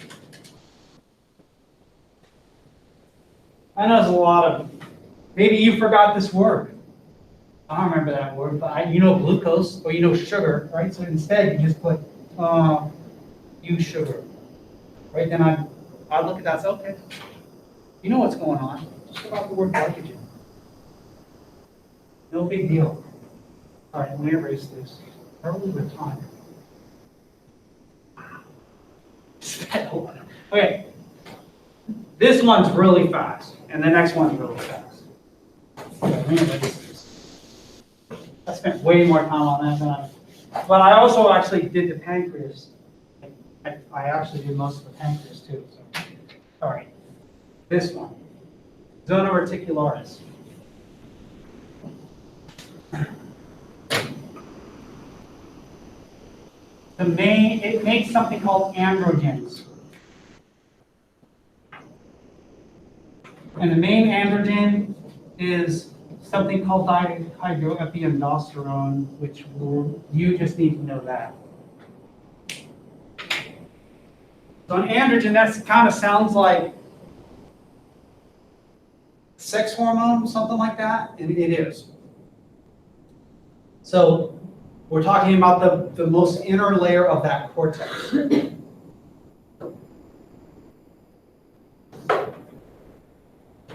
I know there's a lot of, maybe you forgot this word. I don't remember that word, but you know glucose or you know sugar, right? So instead you just put, use sugar, right? Then I look at that and say, okay, you know what's going on. Just about the word glycogen. No big deal. All right, let me erase this. Early with time. Okay. This one's really fast, and the next one's really fast. Okay, let me erase this. I spent way more time on that than but I also actually did the pancreas. I actually did most of the pancreas too. So. All right. This one. Zona reticularis. It makes something called androgens. And the main androgen is something called dihydroepiandrosterone, which you just need to know that. So an androgen, that kind of sounds like sex hormone, something like that, and it is. So we're talking about the most inner layer of that cortex. And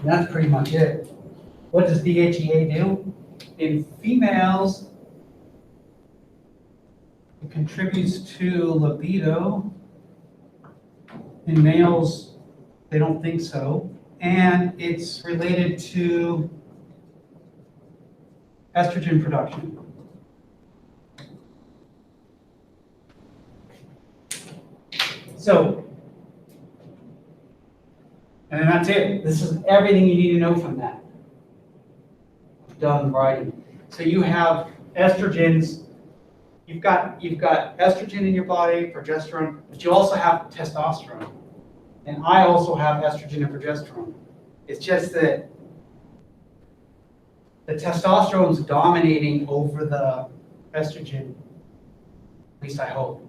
that's pretty much it. What does DHEA do? In females, it contributes to libido. In males, they don't think so. And it's related to estrogen production. So, and then that's it. This is everything you need to know from that. Done writing. So you have estrogens. You've got estrogen in your body, progesterone, but you also have testosterone. And I also have estrogen and progesterone. It's just that the testosterone is dominating over the estrogen. At least I hope.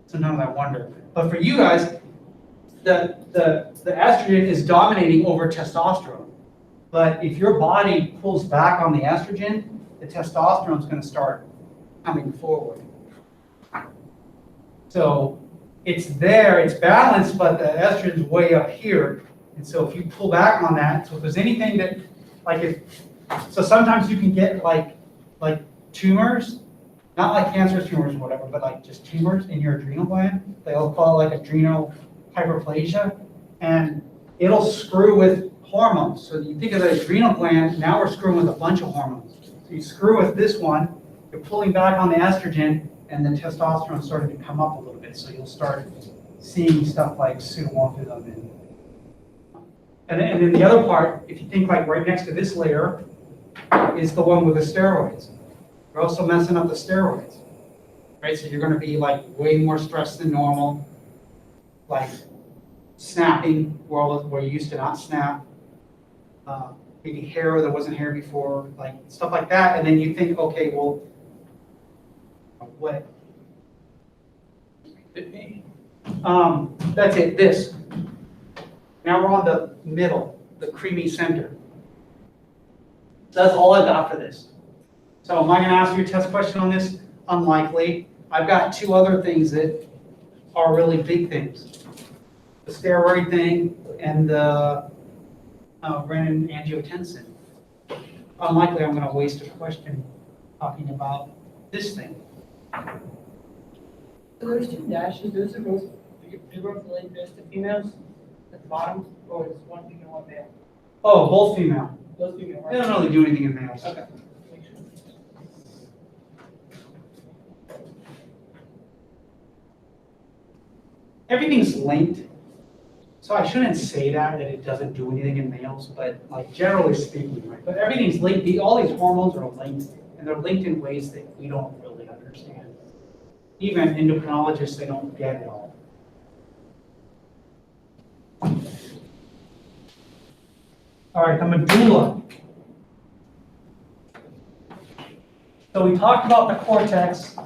Sometimes I wonder. But for you guys, the estrogen is dominating over testosterone. But if your body pulls back on the estrogen, the testosterone is going to start coming forward. So it's there, it's balanced, but the estrogen is way up here. And so if you pull back on that, so if there's anything that, so sometimes you can get like tumors not like cancerous tumors or whatever, but like just tumors in your adrenal gland. They'll call it like adrenal hyperplasia. And it'll screw with hormones. So you think of the adrenal gland, now we're screwing with a bunch of hormones. So you screw with this one, you're pulling back on the estrogen, and the testosterone starting to come up a little bit. So you'll start seeing stuff like pseudomorphism. And then the other part, if you think like right next to this layer, is the one with the steroids. You're also messing up the steroids, right? So you're going to be like way more stressed than normal, like snapping where you used to not snap, maybe hair that wasn't hair before, like stuff like that. And then you think, okay, well, what? That's it, this. Now we're on the middle, the creamy center. That's all I got for this. So am I going to ask you a test question on this? Unlikely. I've got two other things that are really big things. The steroid thing and the renin-angiotensin. Unlikely I'm going to waste a question talking about this thing. So there's two dashes, those are both, they both relate this to females at the bottom, or is one female, one male? Oh, both female. Both female, They right? don't really do anything in males. Okay. Make sure. Everything's linked. So I shouldn't say that it doesn't do anything in males, but like generally speaking, right? But everything's linked. All these hormones are linked, and they're linked in ways that we don't really understand. Even endocrinologists, they don't get it all. All right, the medulla. So we talked about the cortex.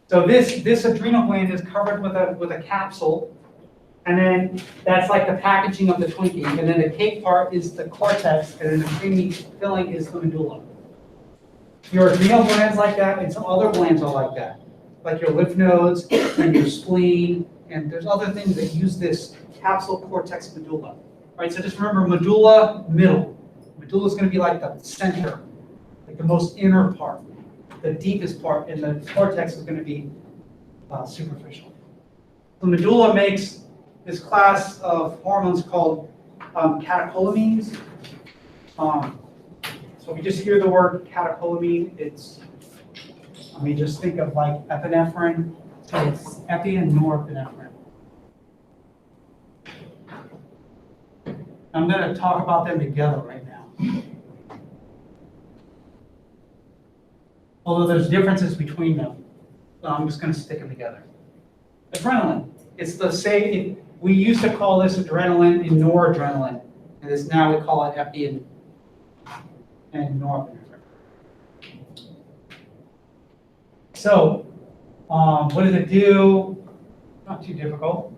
So this adrenal gland is covered with a capsule, and then that's like the packaging of the Twinkie, and then the cake part is the cortex, and then the creamy filling is the medulla. Your adrenal glands like that, and some other glands are like that, like your lymph nodes and your spleen, and there's other things that use this capsule cortex medulla. Right, so just remember medulla, middle. Medulla is going to be like the center, like the most inner part, the deepest part, and the cortex is going to be superficial. The medulla makes this class of hormones called catecholamines. So if you just hear the word catecholamine, just think of like epinephrine. So it's epi and norepinephrine. I'm going to talk about them together right now. Although there's differences between them, I'm just going to stick them together. Adrenaline. It's the same. We used to call this adrenaline and noradrenaline, and now we call it epi and norepinephrine. So, what does it do? Not too difficult.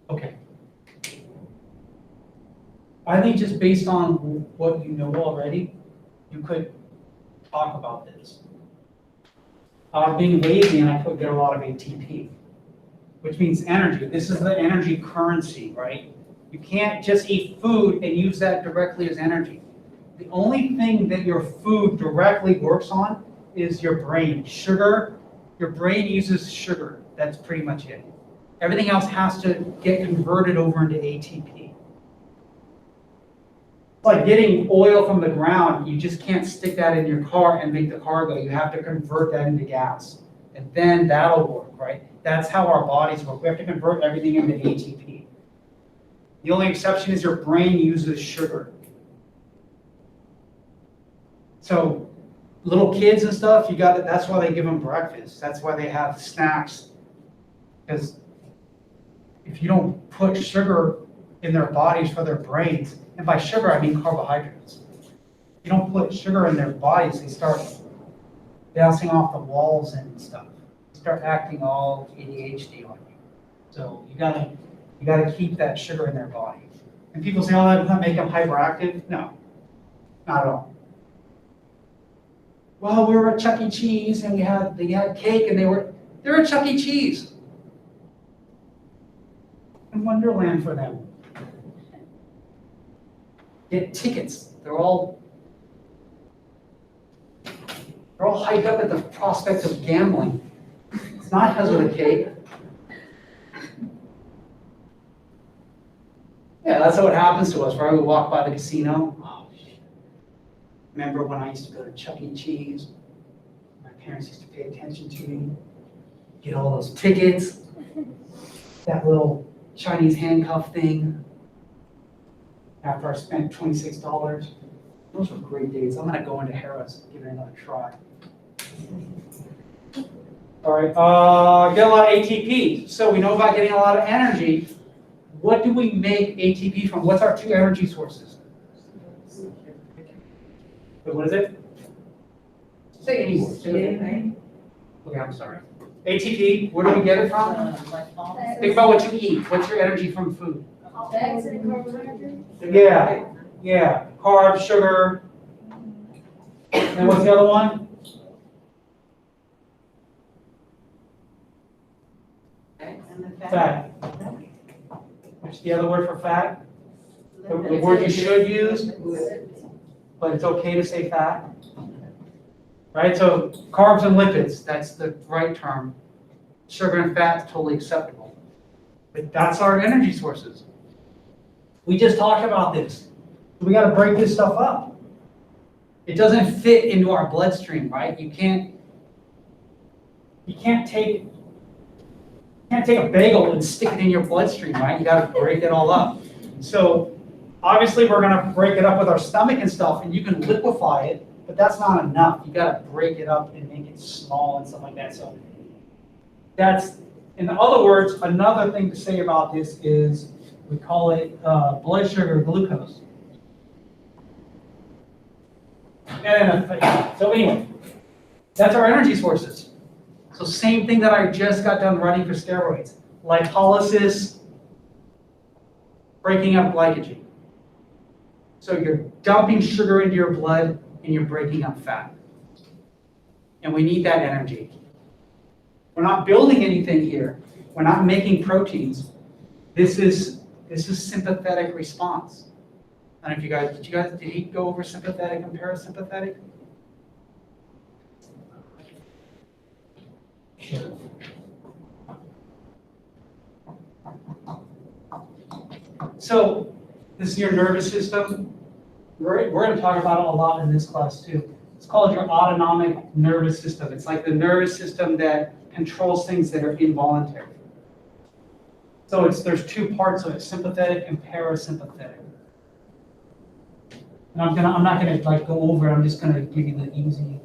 Okay. I think just based on what you know already, you could talk about this. Being lazy, and I could get a lot of ATP, which means energy. This is the energy currency, right? You can't just eat food and use that directly as energy. The only thing that your food directly works on is your brain. Sugar, your brain uses sugar. That's pretty much it. Everything else has to get converted over into ATP. It's like getting oil from the ground. You just can't stick that in your car and make the car go. You have to convert that into gas. And then that'll work, right? That's how our bodies work. We have to convert everything into ATP. The only exception is your brain uses sugar. So little kids and stuff, that's why they give them breakfast. That's why they have snacks. Because if you don't put sugar in their bodies for their brains, and by sugar I mean carbohydrates. If you don't put sugar in their bodies, they start bouncing off the walls and stuff. They start acting all ADHD on you. So you gotta keep that sugar in their body. And people say, oh, that doesn't make them hyperactive. No, not at all. Well, we were at Chuck E. Cheese and they had cake and they're at Chuck E. Cheese. wonderland for them. Get tickets. They're all hyped up at the prospect of gambling. It's not because of the cake. Yeah, that's what happens to us, right? We walk by the casino. Oh, shit. Remember when I used to go to Chuck E. Cheese? My parents used to pay attention to me. Get all those tickets. That little Chinese handcuff thing. After I spent $26. Those were great days. I'm gonna go into Harrah's, give it another try. All right, get a lot of ATP. So we know about getting a lot of energy. What do we make ATP from? What's our two energy sources? Wait, what is it? Say any word. Okay, I'm sorry. ATP, where do we get it from? Think about what you eat. What's your energy from food? Fats and carbohydrates. Yeah, carbs, sugar. And what's the other one? And the Fat. What's the other word for fat? The word you should use, but it's okay to say fat. Right, so carbs and lipids, that's the right term. Sugar and fat, totally acceptable. But that's our energy sources. We just talked about this. We gotta break this stuff up. It doesn't fit into our bloodstream, right? You can't take a bagel and stick it in your bloodstream, right? You gotta break it all up. So obviously we're gonna break it up with our stomach and stuff, and you can liquefy it, but that's not enough. You gotta break it up and make it small and stuff like that. So that's, in other words, another thing to say about this is we call it blood sugar glucose. So anyway, that's our energy sources. So same thing that I just got done running for steroids. Lipolysis, breaking up glycogen. So you're dumping sugar into your blood and you're breaking up fat. And we need that energy. We're not building anything here. We're not making proteins. This is sympathetic response. I don't know if did he go over sympathetic and parasympathetic? So this is your nervous system. We're going to talk about it a lot in this class too. It's called your autonomic nervous system. It's like the nervous system that controls things that are involuntary. So there's two parts of it, sympathetic and parasympathetic. And I'm not gonna like go over it, I'm just gonna give you the easy.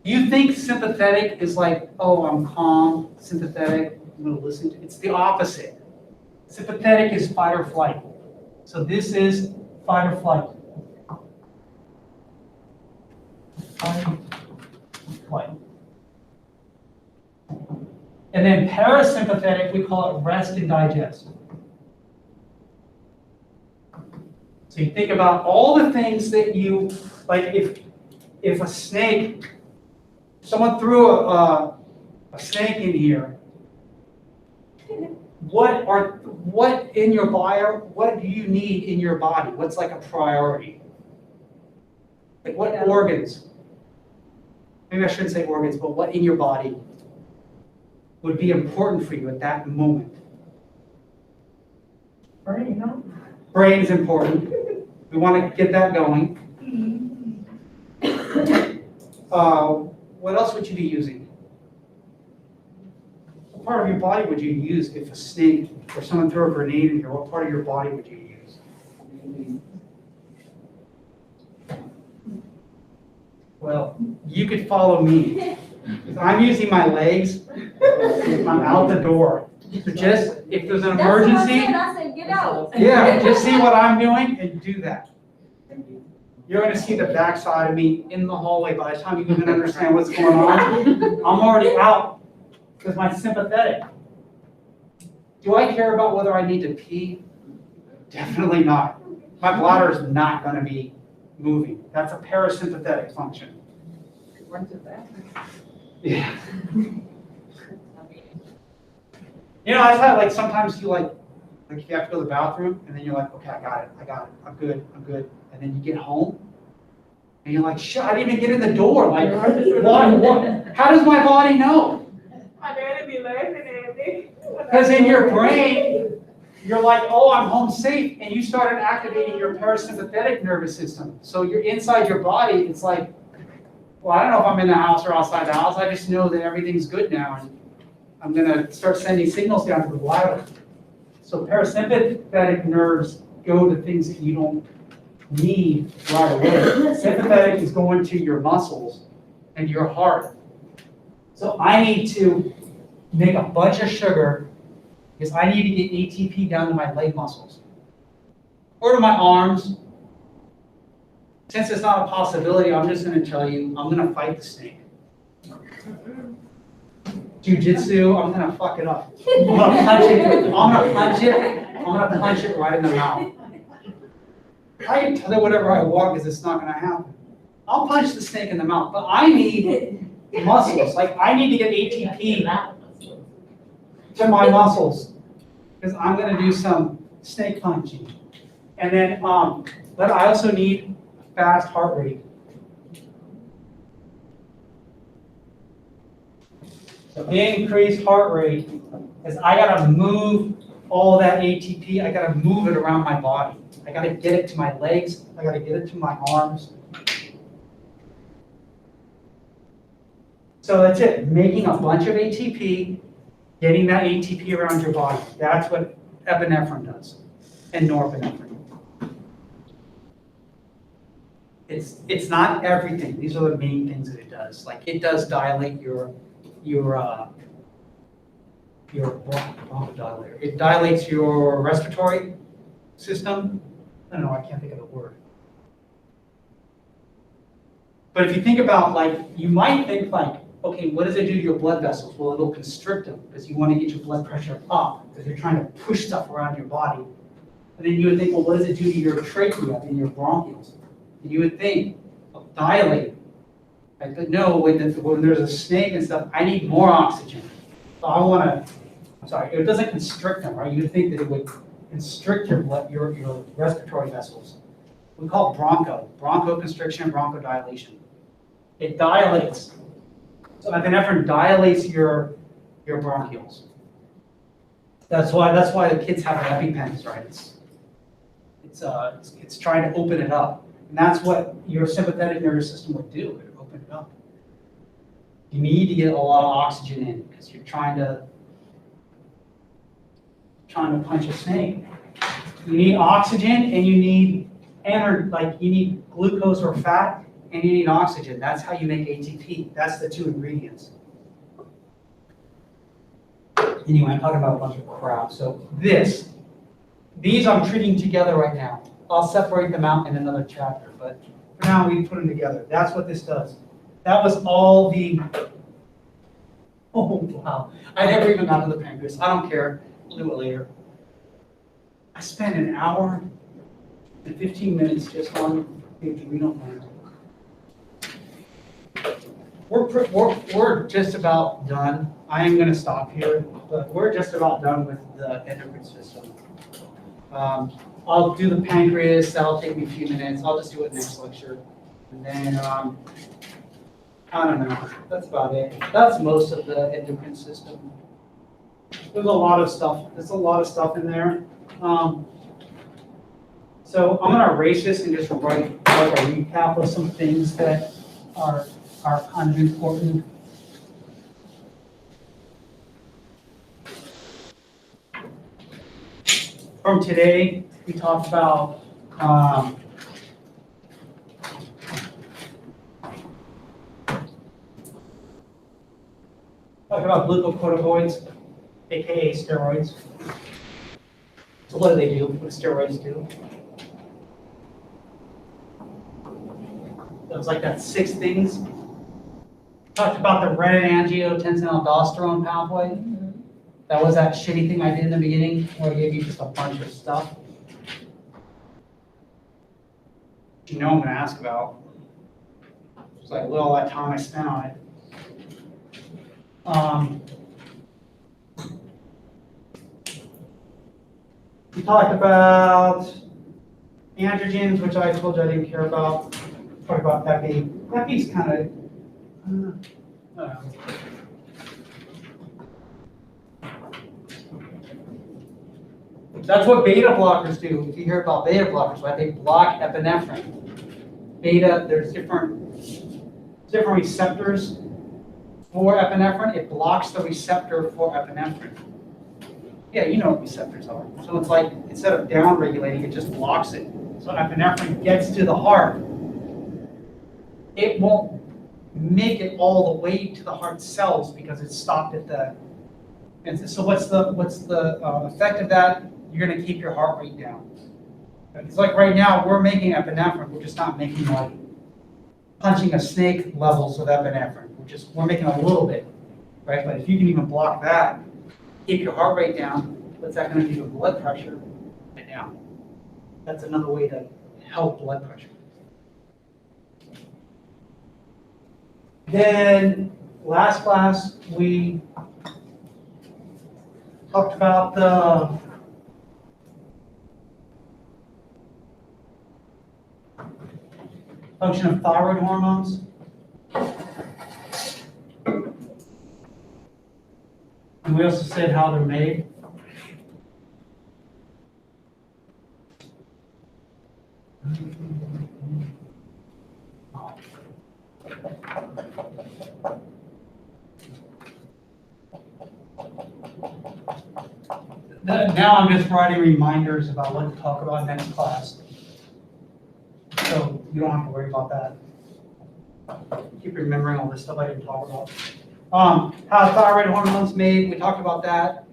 You think sympathetic is like, oh, I'm calm, sympathetic, I'm gonna listen to, it's the opposite. Sympathetic is fight or flight. So this is fight or flight. Fight or flight. And then parasympathetic, we call it rest and digest. So you think about all the things that you, like if a snake, someone threw a snake in here, what in your bio, what do you need in your body? What's like a priority? Like what organs? Maybe I shouldn't say organs, but what in your body would be important for you at that moment? Brain, no? Brain is important. We want to get that going. What else would you be using? What part of your body would you use if a snake or someone threw a grenade in here? What part of your body would you use? Well, you could follow me. I'm using my legs. I'm out the door. So just, if there's an emergency, I said, get out. yeah, just see what I'm doing and do that. You're gonna see the backside of me in the hallway by the time you even understand what's going on. I'm already out because my sympathetic. Do I care about whether I need to pee? Definitely not. My bladder is not gonna be moving. That's a parasympathetic function. Run to that. Yeah. You know, I've had like sometimes you like if you have to go to the bathroom and then you're like, okay, I got it, I'm good. And then you get home and you're like, shit, I didn't even get in the door. Like, why? How does my body know? My daddy be laughing at me. Because in your brain, you're like, oh, I'm home safe, and you started activating your parasympathetic nervous system. So you're inside your body, it's like, well, I don't know if I'm in the house or outside the house, I just know that everything's good now, and I'm gonna start sending signals down to the bladder. So parasympathetic nerves go to things that you don't need right away. Sympathetic is going to your muscles and your heart. So I need to make a bunch of sugar because I need to get ATP down to my leg muscles or to my arms. Since it's not a possibility, I'm just going to tell you, I'm going to fight the snake. Jiu-jitsu, I'm going to fuck it up. I'm going to punch it. I'm going to punch it right in the mouth. I can tell you whatever I want because it's not going to happen. I'll punch the snake in the mouth, but I need muscles. Like I need to get ATP to my muscles because I'm going to do some snake punching. And then, but I also need fast heart rate. So increased heart rate is I got to move all that ATP. I got to move it around my body. I got to get it to my legs. I got to get it to my arms. So that's it. Making a bunch of ATP, getting that ATP around your body. That's what epinephrine does, and norepinephrine. It's not everything. These are the main things that it does. Like it does dilate your bronchodilator. It dilates your respiratory system. I don't know. I can't think of the word. But if you think about like, you might think like, okay, what does it do to your blood vessels? Well, it'll constrict them because you want to get your blood pressure up because you're trying to push stuff around your body. And then you would think, well, what does it do to your trachea and your bronchioles? And you would think, oh, dilate. But no, when there's a snake and stuff, I need more oxygen. So I want to, I'm sorry, it doesn't constrict them, right? You would think that it would constrict your blood, your respiratory vessels. We call it bronchoconstriction, bronchodilation. It dilates. So epinephrine dilates your bronchioles. That's why the kids have EpiPens, right? It's trying to open it up. And that's what your sympathetic nervous system would do, it would open it up. You need to get a lot of oxygen in because you're trying to punch a snake. You need oxygen and you need you need glucose or fat and you need oxygen. That's how you make ATP. That's the two ingredients. Anyway, I'm talking about a bunch of crap. So these I'm treating together right now. I'll separate them out in another chapter, but for now we put them together. That's what this does. That was all the, oh wow. I never even got to the pancreas. I don't care, we'll do it later. I spent an hour and 15 minutes just on the adrenal gland. We're just about done. I am gonna stop here, but we're just about done with the endocrine system. I'll do the pancreas, that'll take me a few minutes. I'll just do it next lecture. And then, I don't know, that's about it. That's most of the endocrine system. There's a lot of stuff in there. So I'm gonna erase this and just write like a recap of some things that are kind of important. From today, we talked about glucocorticoids, aka steroids. So what do they do? What do steroids do? That was like that 6 things. Talked about the renin-angiotensin-aldosterone pathway. That was that shitty thing I did in the beginning where I gave you just a bunch of stuff. You know I'm going to ask about. It's like, well, that time I spent on it. We talked about androgens, which I told you I didn't care about. Talked about epi. Epi's kind of, I don't know. That's what beta blockers do. If you hear about beta blockers, right? They block epinephrine. Beta, there's different receptors for epinephrine. It blocks the receptor for epinephrine. Yeah, you know what receptors are. So it's like, instead of down-regulating, it just blocks it. So epinephrine gets to the heart. It won't make it all the way to the heart cells because it's stopped at the, and so what's the effect of that? You're gonna keep your heart rate down. It's like right now, we're making epinephrine, we're just not making like punching a snake levels of epinephrine. We're making a little bit, right? But if you can even block that, keep your heart rate down, what's that gonna do to blood pressure? Right down. That's another way to help blood pressure. Then last class, we talked about the function of thyroid hormones. And we also said how they're made. Now I'm just writing reminders about what to talk about next class. So you don't have to worry about that. Keep remembering all this stuff I didn't talk about. How thyroid hormones made, we talked about that.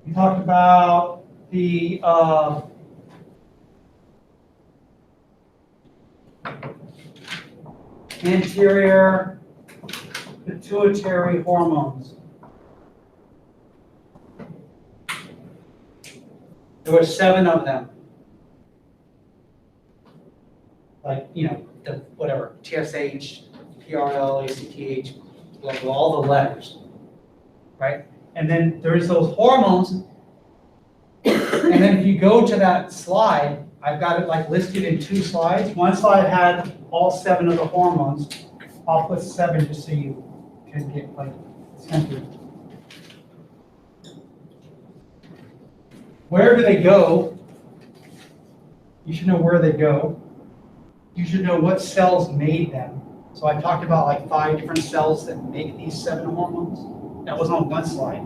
We talked about the anterior pituitary hormones. There were 7 of them. Like, you know, the whatever, TSH, PRL, ACTH, blah, blah, all the letters, right? And then there's those hormones. And then if you go to that slide, I've got it like listed in 2 slides. One slide had all 7 of the hormones. I'll put 7 just so you can get like centered. Where do they go? You should know where they go. You should know what cells made them. So I talked about like 5 different cells that make these 7 hormones. That was on one slide.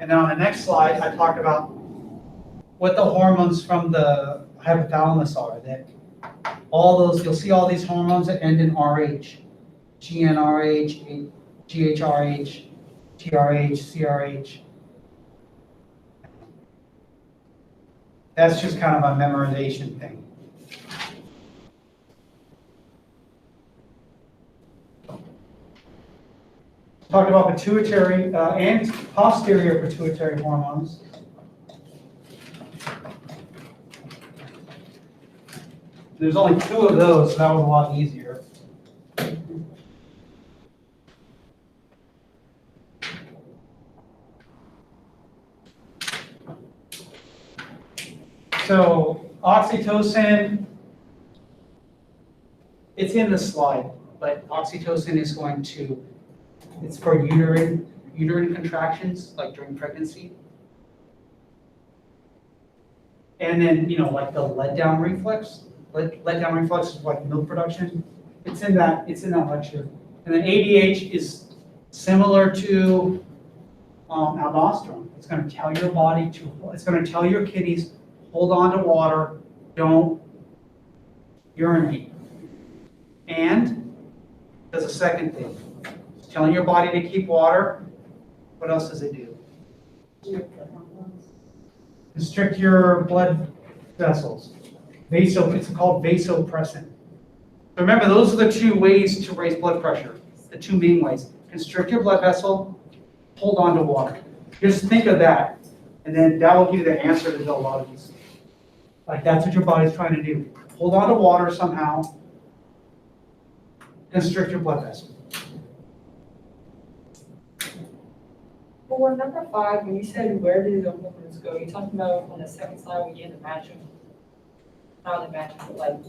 And then on the next slide, I talked about what the hormones from the hypothalamus are. That all those, you'll see all these hormones that end in RH. GnRH, GHRH, TRH, CRH. That's just kind of a memorization thing. Talked about pituitary and posterior pituitary hormones. There's only 2 of those, so that was a lot easier. So oxytocin, it's in the slide, but oxytocin is going to, it's for uterine contractions, like during pregnancy. And then, you know, like the letdown reflex. Letdown reflex is like milk production. It's in that lecture. And then ADH is similar to aldosterone. It's going to tell your body to, it's going to tell your kidneys, hold on to water, don't urinate. And there's a second thing. It's telling your body to keep water. What else does it do? Constrict your blood vessels. It's called vasopressin. So remember, those are the 2 ways to raise blood pressure. The 2 main ways. Constrict your blood vessel, hold on to water. Just think of that. And then that will give you the answer to a lot of these. Like that's what your body's trying to do. Hold on to water somehow. Constrict your blood vessel. For number 5, when you said where did the hormones go, you talked about on the second slide when you had to match them. Not the match, but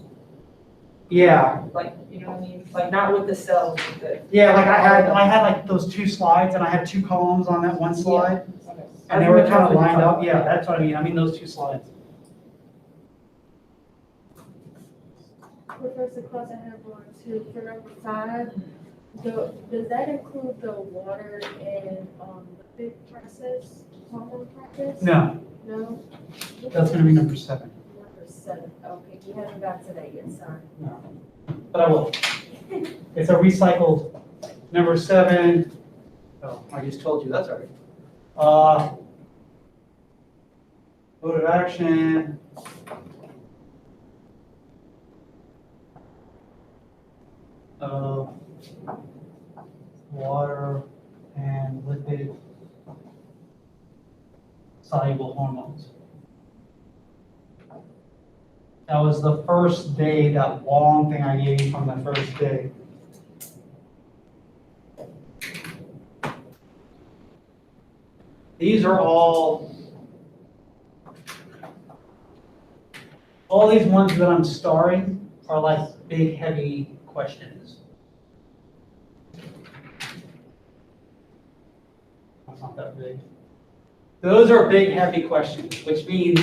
Yeah, like, you know what I mean? Like not with the cells, with the. yeah, like I had like those 2 slides and I had 2 columns on that one slide. Okay. And they were kind of lined up, yeah, that's what I mean, those 2 slides. Professor Claus, I have one too, for number 5, does that include the water and, lipid process, hormone process? No, No? that's gonna be number 7. Number 7, okay, you haven't got to that yet, sorry. No, but I will. It's a recycled, number 7. Oh, I just told you, that's all right. Mode of action. Water and lipid soluble hormones. That was the first day, that long thing I gave you from the first day. These are all these ones that I'm starring are like big, heavy questions. That's not that big. Those are big, heavy questions, which means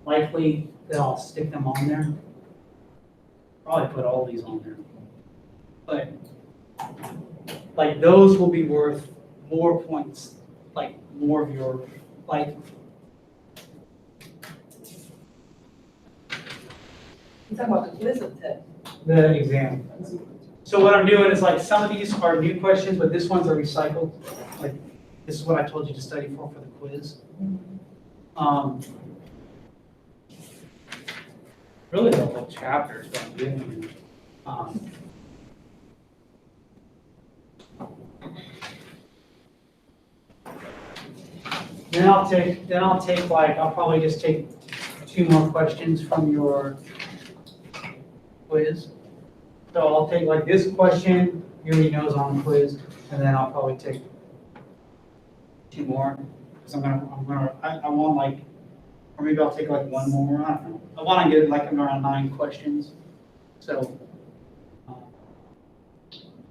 likely that I'll stick them on there. Probably put all these on there. But like those will be worth more points, like more of your, like, You talking about the quiz or test? the exam. So what I'm doing is like, some of these are new questions, but this one's are recycled. Like, this is what I told you to study for the quiz. Really the whole chapter is what I'm doing. Then I'll take like, I'll probably just take 2 more questions from your quiz. So I'll take like this question, you already know is on the quiz, and then I'll probably take 2 more. Because I want like, or maybe I'll take like 1 more, I don't know. I want to get like around 9 questions. So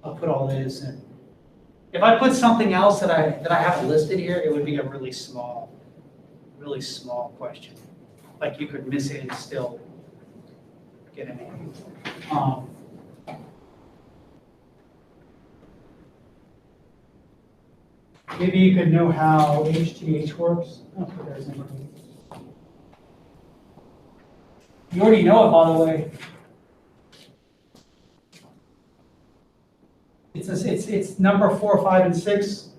I'll put all this in. If I put something else that I have listed here, it would be a really small question. Like you could miss it and still get an A. Maybe you could know how HTH works. Oh, there's number 8. You already know it, by the way. It's number 4, 5, and 6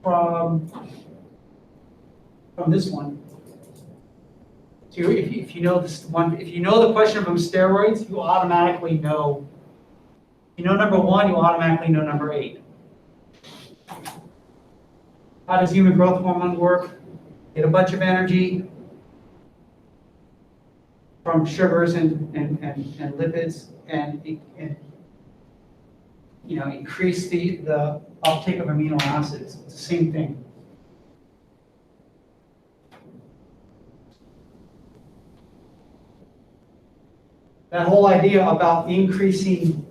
from this one. So if you know this one, if you know the question from steroids, you automatically know. You know number 1, you automatically know number 8. How does human growth hormone work? Get a bunch of energy from sugars and lipids and you know, increase the uptake of amino acids. It's the same thing. That whole idea about increasing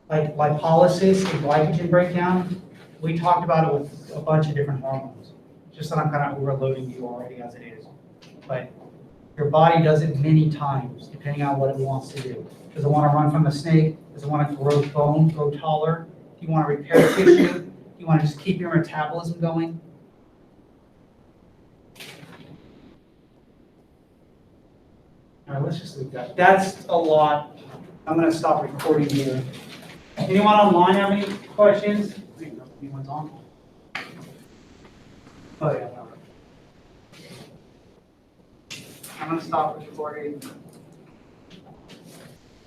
like lipolysis and glycogen breakdown, we talked about it with a bunch of different hormones. Just that I'm kind of overloading you already as it is. But your body does it many times, depending on what it wants to do. Does it want to run from a snake? Does it want to grow bone, grow taller? Do you want to repair tissue? Do you want to just keep your metabolism going? All right, let's just leave that. That's a lot. I'm going to stop recording here. Anyone online have any questions? I don't know if anyone's on. Oh, yeah. I'm going to stop recording.